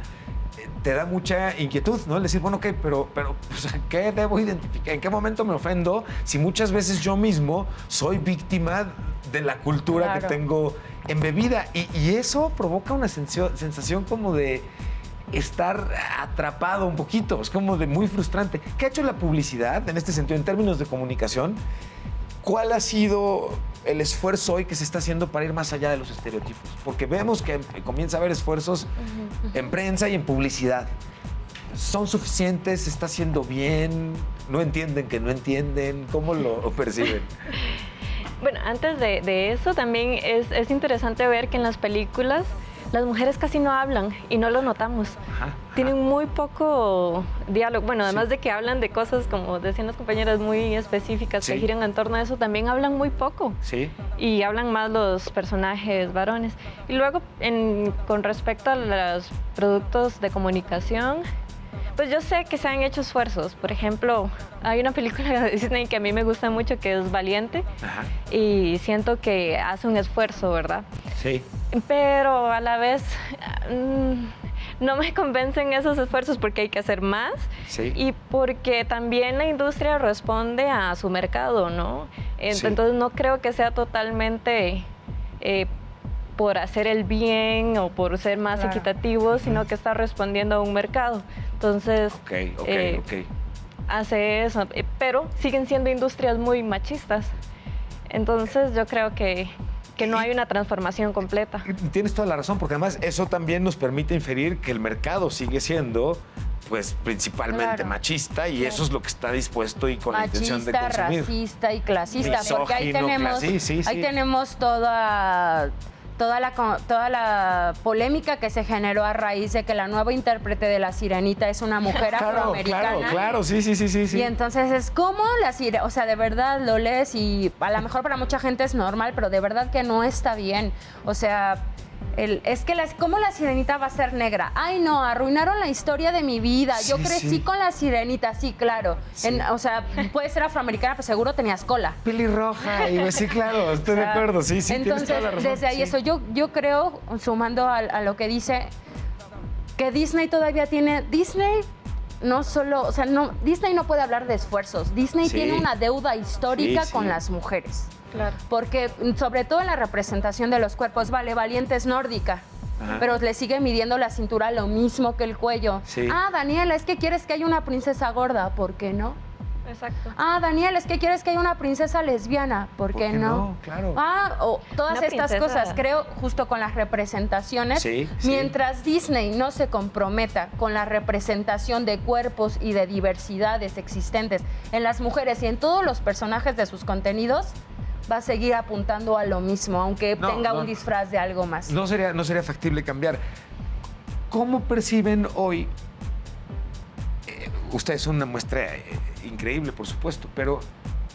te da mucha inquietud, ¿no? El decir, bueno, ok, pero o sea, ¿qué debo identificar? ¿En qué momento me ofendo? Si muchas veces yo mismo soy víctima de la cultura que tengo embebida. Y eso provoca una sensación como de estar atrapado un poquito. Es como de muy frustrante. ¿Qué ha hecho la publicidad en este sentido, en términos de comunicación? ¿Cuál ha sido el esfuerzo hoy que se está haciendo para ir más allá de los estereotipos? Porque vemos que comienza a haber esfuerzos en prensa y en publicidad. ¿Son suficientes? ¿Se está haciendo bien? ¿No entienden que no entienden? ¿Cómo lo perciben? Bueno, antes de eso también es interesante ver que en las películas las mujeres casi no hablan y no lo notamos. Tienen muy poco diálogo. Bueno, además de que hablan de cosas, como decían las compañeras, muy específicas que giran en torno a eso, también hablan muy poco. Y hablan más los personajes varones. Y luego, con respecto a los productos de comunicación, pues yo sé que se han hecho esfuerzos. Por ejemplo, hay una película de Disney que a mí me gusta mucho, que es Valiente. Y siento que hace un esfuerzo, ¿verdad? Sí. Pero a la vez no me convencen esos esfuerzos porque hay que hacer más y porque también la industria responde a su mercado, ¿no? Entonces no creo que sea totalmente por hacer el bien o por ser más equitativo, sino que está respondiendo a un mercado. Entonces, hace eso, pero siguen siendo industrias muy machistas. Entonces yo creo que no hay una transformación completa. Tienes toda la razón, porque además eso también nos permite inferir que el mercado sigue siendo, pues, principalmente machista y eso es lo que está dispuesto y con la intención de consumir. Racista y clasista, porque ahí tenemos, ahí tenemos toda la polémica que se generó a raíz de que la nueva intérprete de La Sirenita es una mujer afroamericana. Claro, sí. Y entonces es como La Sirenita, o sea, de verdad lo lees y a lo mejor para mucha gente es normal, pero de verdad que no está bien. O sea, es que ¿cómo La Sirenita va a ser negra? Ay, no, arruinaron la historia de mi vida. Yo crecí con La Sirenita, sí, claro. O sea, puede ser afroamericana, pero seguro tenías cola. Pelirroja, sí, claro, estoy de acuerdo, sí, entonces, tienes toda la razón. Desde ahí eso, yo creo, sumando a lo que dice, que Disney todavía tiene... Disney no puede hablar de esfuerzos. Disney tiene una deuda histórica con las mujeres. Claro. Porque sobre todo en la representación de los cuerpos, Valiente es nórdica, pero le sigue midiendo la cintura lo mismo que el cuello. Daniela, es que quieres que haya una princesa gorda, ¿por qué no? Exacto. Daniela, es que quieres que haya una princesa lesbiana, ¿por qué no? Claro. O todas estas cosas, creo, justo con las representaciones, mientras Disney no se comprometa con la representación de cuerpos y de diversidades existentes en las mujeres y en todos los personajes de sus contenidos, va a seguir apuntando a lo mismo, aunque tenga un disfraz de algo más. No sería factible cambiar. ¿Cómo perciben hoy? Ustedes son una muestra increíble, por supuesto, pero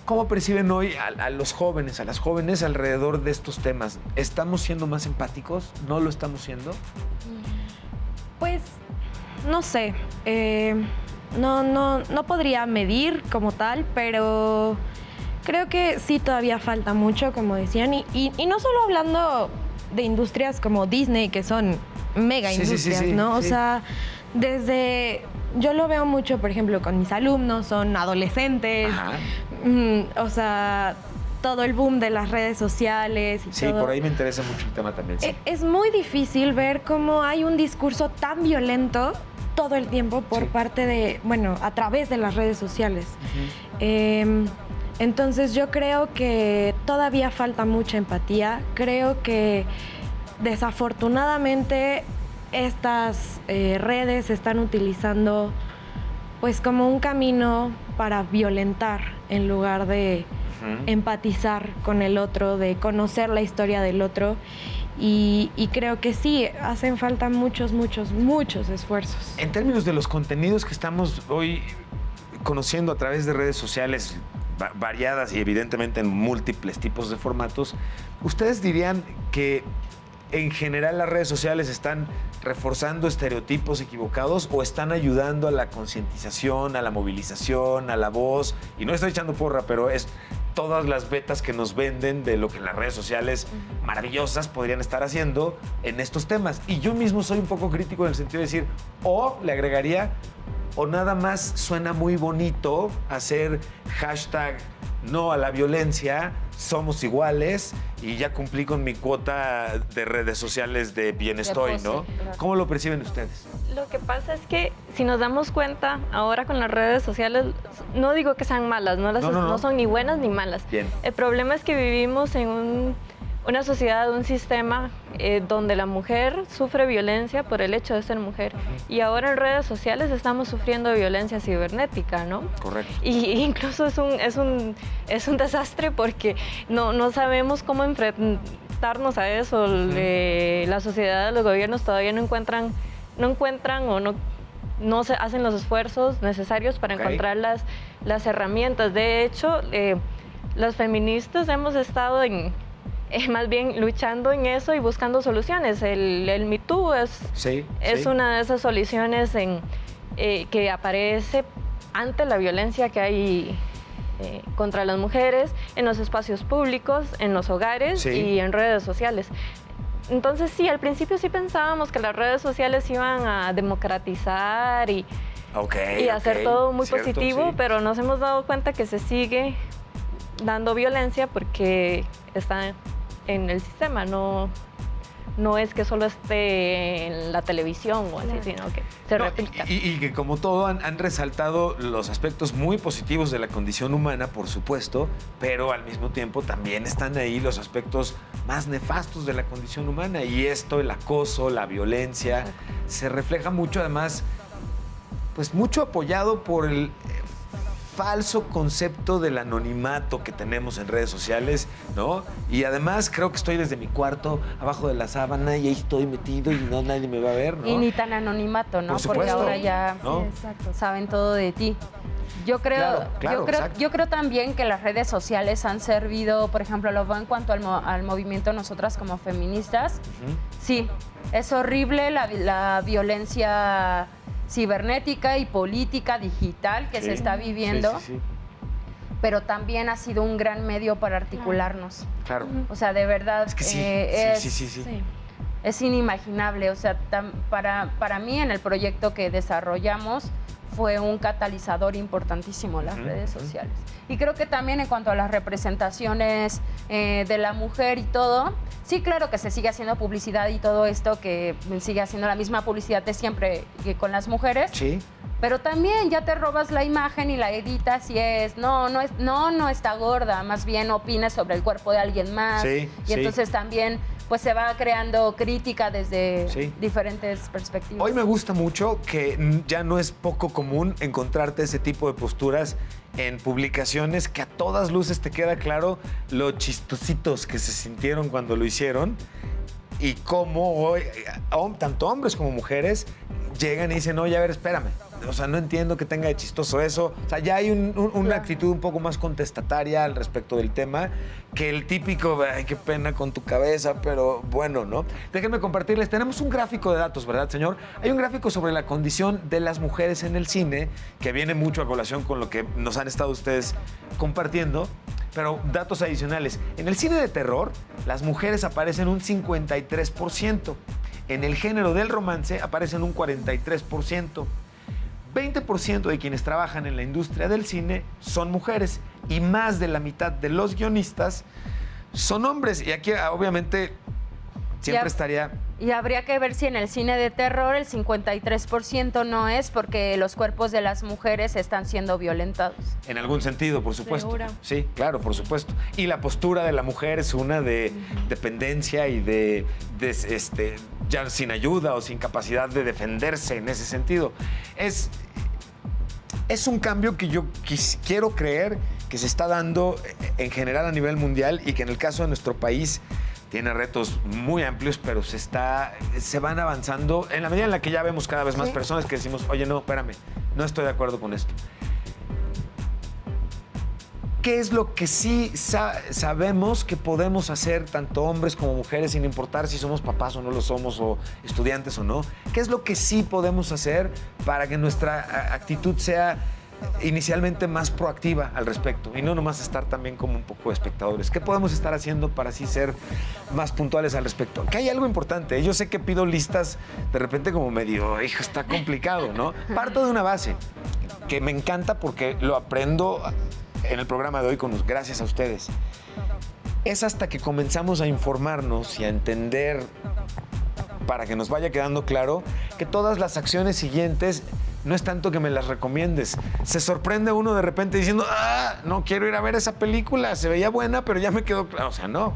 ¿cómo perciben hoy a los jóvenes, a las jóvenes alrededor de estos temas? ¿Estamos siendo más empáticos? ¿No lo estamos siendo? Pues, no sé. No podría medir como tal, pero creo que sí todavía falta mucho, como decían, y no solo hablando de industrias como Disney, que son mega industrias, ¿no? O sea, yo lo veo mucho, por ejemplo, con mis alumnos, son adolescentes, o sea, todo el boom de las redes sociales y todo. Por ahí me interesa mucho el tema también. Es muy difícil ver cómo hay un discurso tan violento todo el tiempo por parte de, a través de las redes sociales. Entonces yo creo que todavía falta mucha empatía. Creo que desafortunadamente estas redes se están utilizando pues como un camino para violentar en lugar de empatizar con el otro, de conocer la historia del otro. Y creo que sí, hacen falta muchos esfuerzos. En términos de los contenidos que estamos hoy conociendo a través de redes sociales variadas y evidentemente en múltiples tipos de formatos, ¿ustedes dirían que en general las redes sociales están reforzando estereotipos equivocados o están ayudando a la concientización, a la movilización, a la voz? Y no estoy echando porra, pero es todas las betas que nos venden de lo que las redes sociales maravillosas podrían estar haciendo en estos temas. Y yo mismo soy un poco crítico en el sentido de decir, o le agregaría, o nada más suena muy bonito hacer hashtag no a la violencia, somos iguales y ya cumplí con mi cuota de redes sociales de bien estoy, ¿no? Claro. ¿Cómo lo perciben ustedes? Lo que pasa es que si nos damos cuenta ahora con las redes sociales, no digo que sean malas, no son ni buenas ni malas. Bien. El problema es que vivimos en una sociedad, un sistema donde la mujer sufre violencia por el hecho de ser mujer. Y ahora en redes sociales estamos sufriendo violencia cibernética, ¿no? Correcto. Y incluso es un desastre porque no sabemos cómo enfrentarnos a eso. La sociedad, los gobiernos todavía no encuentran o no se hacen los esfuerzos necesarios para encontrar las herramientas. De hecho, las feministas hemos estado más bien luchando en eso y buscando soluciones. El Me Too es una de esas soluciones que aparece ante la violencia que hay contra las mujeres en los espacios públicos, en los hogares y en redes sociales. Entonces sí, al principio sí pensábamos que las redes sociales iban a democratizar y hacer todo muy positivo, pero nos hemos dado cuenta que se sigue dando violencia porque está en el sistema, no es que solo esté en la televisión o así, sino que se replica. Y que como todo han resaltado los aspectos muy positivos de la condición humana, por supuesto, pero al mismo tiempo también están ahí los aspectos más nefastos de la condición humana. Y esto, el acoso, la violencia, se refleja mucho, además, pues mucho apoyado por el falso concepto del anonimato que tenemos en redes sociales, ¿no? Y además creo que estoy desde mi cuarto, abajo de la sábana, y ahí estoy metido y nadie me va a ver, ¿no? Y ni tan anonimato, ¿no? Por supuesto, porque ahora ya ¿no? saben todo de ti. Yo creo también que las redes sociales han servido, por ejemplo, lo veo en cuanto al movimiento nosotras como feministas. Sí, es horrible la violencia cibernética y política digital que se está viviendo, pero también ha sido un gran medio para articularnos. Claro. O sea, de verdad, es que es inimaginable. O sea, para mí en el proyecto que desarrollamos fue un catalizador importantísimo las redes sociales. Y creo que también en cuanto a las representaciones de la mujer y todo, sí, claro que se sigue haciendo publicidad y todo esto, que sigue haciendo la misma publicidad de siempre que con las mujeres. Sí. Pero también ya te robas la imagen y la editas y no está gorda, más bien opina sobre el cuerpo de alguien más. Entonces también pues se va creando crítica desde diferentes perspectivas. Hoy me gusta mucho que ya no es poco común encontrarte ese tipo de posturas en publicaciones que a todas luces te queda claro lo chistositos que se sintieron cuando lo hicieron y cómo hoy, tanto hombres como mujeres, llegan y dicen, oye, a ver, espérame. O sea, no entiendo que tenga de chistoso eso. O sea, ya hay una actitud un poco más contestataria al respecto del tema que el típico, ay, qué pena con tu cabeza, pero bueno, ¿no? Déjenme compartirles, tenemos un gráfico de datos, ¿verdad, señor? Hay un gráfico sobre la condición de las mujeres en el cine que viene mucho a colación con lo que nos han estado ustedes compartiendo, pero datos adicionales. En el cine de terror, las mujeres aparecen un 53%. En el género del romance aparecen un 43%. 20% de quienes trabajan en la industria del cine son mujeres y más de la mitad de los guionistas son hombres. Y aquí, obviamente, siempre estaría... Y habría que ver si en el cine de terror el 53% no es porque los cuerpos de las mujeres están siendo violentados. En algún sentido, por supuesto. ¿Segura? Sí, claro, por supuesto. Y la postura de la mujer es una de dependencia y de ya sin ayuda o sin capacidad de defenderse en ese sentido. Es un cambio que yo quiero creer que se está dando en general a nivel mundial y que en el caso de nuestro país tiene retos muy amplios, pero se van avanzando en la medida en la que ya vemos cada vez más personas que decimos, oye, no, espérame, no estoy de acuerdo con esto. ¿Qué es lo que sí sabemos que podemos hacer tanto hombres como mujeres, sin importar si somos papás o no lo somos, o estudiantes o no? ¿Qué es lo que sí podemos hacer para que nuestra actitud sea inicialmente más proactiva al respecto y no nomás estar también como un poco espectadores? ¿Qué podemos estar haciendo para así ser más puntuales al respecto? Que hay algo importante. Yo sé que pido listas de repente como medio, hijo, está complicado, ¿no? Parto de una base que me encanta porque lo aprendo en el programa de hoy gracias a ustedes. Es hasta que comenzamos a informarnos y a entender, para que nos vaya quedando claro, que todas las acciones siguientes no es tanto que me las recomiendes. Se sorprende uno de repente diciendo, no quiero ir a ver esa película, se veía buena, pero ya me quedó claro. O sea, no.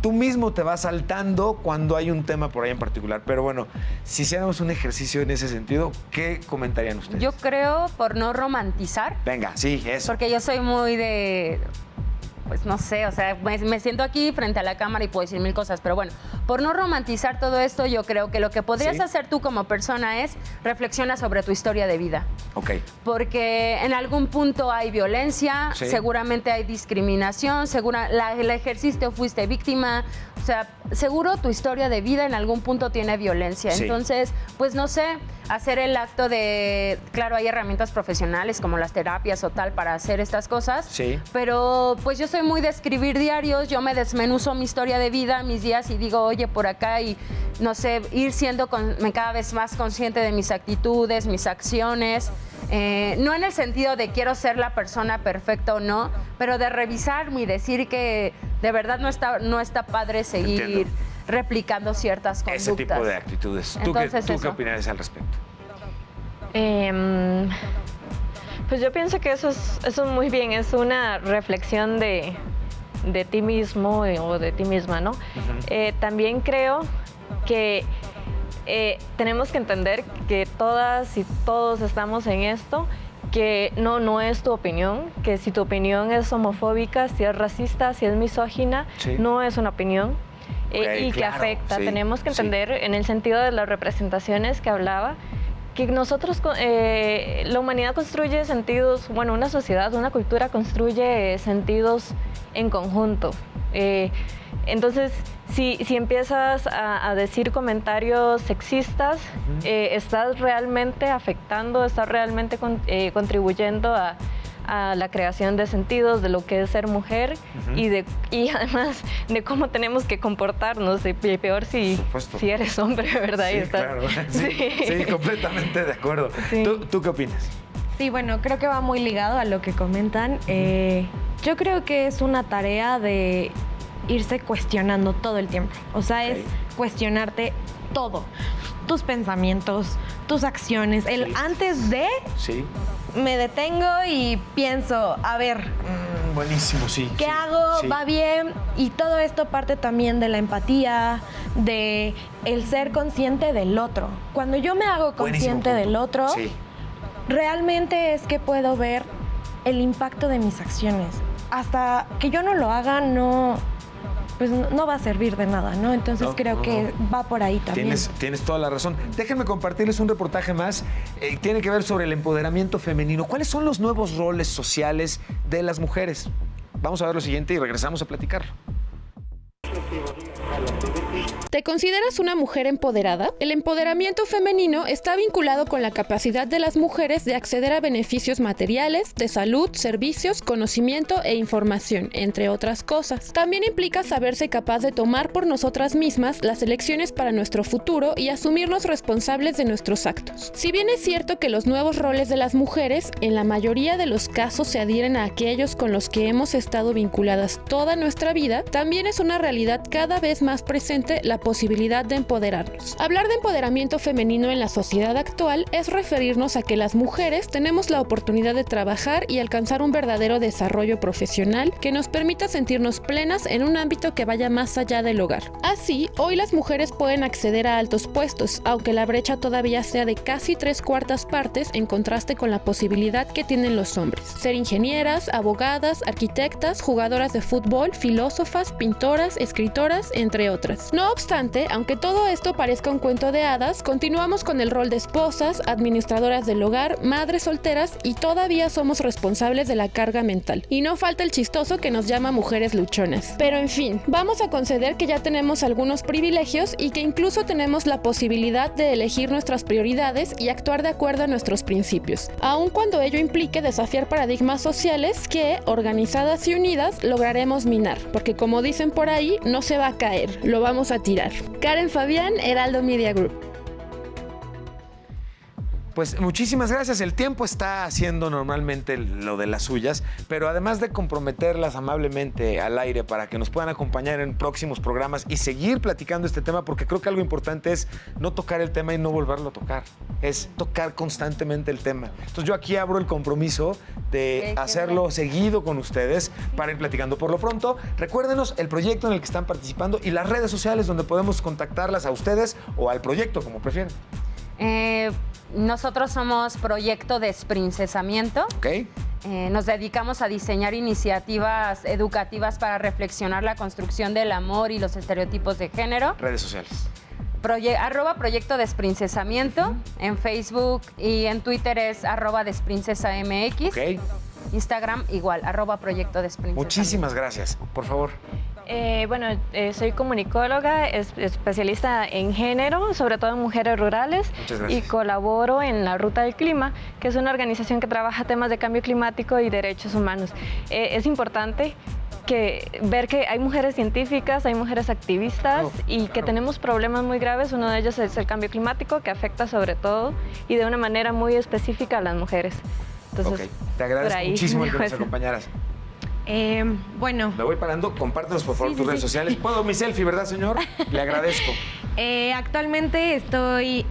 Tú mismo te vas saltando cuando hay un tema por ahí en particular. Pero bueno, si hiciéramos un ejercicio en ese sentido, ¿qué comentarían ustedes? Yo creo por no romantizar. Venga, sí, eso. Porque yo soy muy de... Pues no sé, o sea, me siento aquí frente a la cámara y puedo decir mil cosas, pero bueno, por no romantizar todo esto, yo creo que lo que podrías hacer tú como persona es reflexiona sobre tu historia de vida. Ok. Porque en algún punto hay violencia, seguramente hay discriminación, la ejerciste o fuiste víctima, o sea, seguro tu historia de vida en algún punto tiene violencia. Sí. Entonces, pues no sé, hacer el acto de... Claro, hay herramientas profesionales como las terapias o tal para hacer estas cosas. Sí. Pero pues yo soy muy de escribir diarios, yo me desmenuzo mi historia de vida, mis días y digo, oye, por acá y no sé, ir siendo cada vez más consciente de mis actitudes, mis acciones. No en el sentido de quiero ser la persona perfecta o no, pero de revisarme y decir que de verdad no está padre seguir replicando ciertas conductas. Ese tipo de actitudes. Entonces, ¿Tú qué opinas al respecto? Pues yo pienso que eso es muy bien, es una reflexión de ti mismo o de ti misma, ¿no? También creo que tenemos que entender que todas y todos estamos en esto, que no es tu opinión, que si tu opinión es homofóbica, si es racista, si es misógina, no es una opinión y que afecta. Tenemos que entender en el sentido de las representaciones que hablaba, que nosotros, la humanidad construye sentidos, bueno, una sociedad, una cultura construye sentidos en conjunto. Entonces, si empiezas a decir comentarios sexistas, estás realmente afectando, estás realmente contribuyendo a la creación de sentidos de lo que es ser mujer y además de cómo tenemos que comportarnos, y peor si eres hombre, ¿verdad? Sí, claro. Sí, completamente de acuerdo. Sí. ¿Tú qué opinas? Sí, bueno, creo que va muy ligado a lo que comentan. Yo creo que es una tarea de irse cuestionando todo el tiempo. O sea, es cuestionarte todo. Tus pensamientos, tus acciones. Antes de... Me detengo y pienso, a ver... buenísimo, ¿Qué hago? ¿Va bien? Y todo esto parte también de la empatía, de el ser consciente del otro. Cuando yo me hago consciente del otro, realmente es que puedo ver el impacto de mis acciones. Hasta que yo no lo haga, no va a servir de nada, ¿no? Entonces creo que va por ahí también. Tienes toda la razón. Déjenme compartirles un reportaje más. Tiene que ver sobre el empoderamiento femenino. ¿Cuáles son los nuevos roles sociales de las mujeres? Vamos a ver lo siguiente y regresamos a platicarlo. ¿Te consideras una mujer empoderada? El empoderamiento femenino está vinculado con la capacidad de las mujeres de acceder a beneficios materiales, de salud, servicios, conocimiento e información, entre otras cosas. También implica saberse capaz de tomar por nosotras mismas las elecciones para nuestro futuro y asumirnos responsables de nuestros actos. Si bien es cierto que los nuevos roles de las mujeres, en la mayoría de los casos se adhieren a aquellos con los que hemos estado vinculadas toda nuestra vida, también es una realidad cada vez más presente la posibilidad de empoderarnos. Hablar de empoderamiento femenino en la sociedad actual es referirnos a que las mujeres tenemos la oportunidad de trabajar y alcanzar un verdadero desarrollo profesional que nos permita sentirnos plenas en un ámbito que vaya más allá del hogar. Así, hoy las mujeres pueden acceder a altos puestos, aunque la brecha todavía sea de casi 3/4 partes en contraste con la posibilidad que tienen los hombres. Ser ingenieras, abogadas, arquitectas, jugadoras de fútbol, filósofas, pintoras, escritoras, entre otras. No obstante, aunque todo esto parezca un cuento de hadas, continuamos con el rol de esposas, administradoras del hogar, madres solteras y todavía somos responsables de la carga mental. Y no falta el chistoso que nos llama mujeres luchonas. Pero en fin, vamos a conceder que ya tenemos algunos privilegios y que incluso tenemos la posibilidad de elegir nuestras prioridades y actuar de acuerdo a nuestros principios, aun cuando ello implique desafiar paradigmas sociales que, organizadas y unidas, lograremos minar, porque como dicen por ahí, no se va a caer, lo vamos a tirar. Karen Fabián, Heraldo Media Group. Pues muchísimas gracias. El tiempo está haciendo normalmente lo de las suyas, pero además de comprometerlas amablemente al aire para que nos puedan acompañar en próximos programas y seguir platicando este tema, porque creo que algo importante es no tocar el tema y no volverlo a tocar, es tocar constantemente el tema. Entonces yo aquí abro el compromiso de hacerlo seguido con ustedes para ir platicando. Por lo pronto, recuérdenos el proyecto en el que están participando y las redes sociales donde podemos contactarlas a ustedes o al proyecto, como prefieran. Nosotros somos Proyecto Desprincesamiento. Ok. Nos dedicamos a diseñar iniciativas educativas para reflexionar la construcción del amor y los estereotipos de género. Redes sociales. Proyecto Desprincesamiento. En Facebook y en Twitter es @desprincesamx. Ok. Instagram igual, @Proyecto Desprincesamiento. Muchísimas gracias. Por favor. Soy comunicóloga, especialista en género, sobre todo en mujeres rurales. Muchas gracias. Y colaboro en la Ruta del Clima, que es una organización que trabaja temas de cambio climático y derechos humanos. Es importante ver que hay mujeres científicas, hay mujeres activistas y que tenemos problemas muy graves. Uno de ellos es el cambio climático, que afecta sobre todo y de una manera muy específica a las mujeres. Entonces, te agradezco muchísimo el que nos acompañaras. Bueno. Me voy parando, compártenos por favor tus redes sociales. Puedo mi selfie, ¿verdad, señor? Le agradezco. Actualmente estoy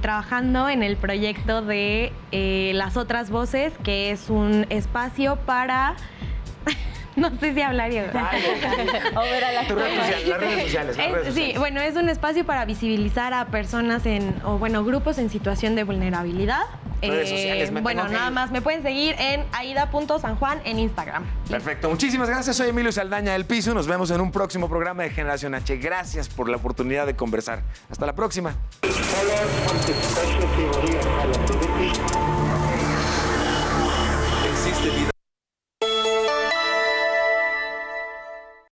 trabajando en el proyecto de Las Otras Voces, que es un espacio para... No sé si hablaría. Las redes sociales. Sí, bueno, es un espacio para visibilizar a personas grupos en situación de vulnerabilidad. Redes sociales, nada más me pueden seguir en aida.sanjuan en Instagram. Perfecto, muchísimas gracias. Soy Emilio Saldaña del Piso. Nos vemos en un próximo programa de Generación H. Gracias por la oportunidad de conversar. Hasta la próxima.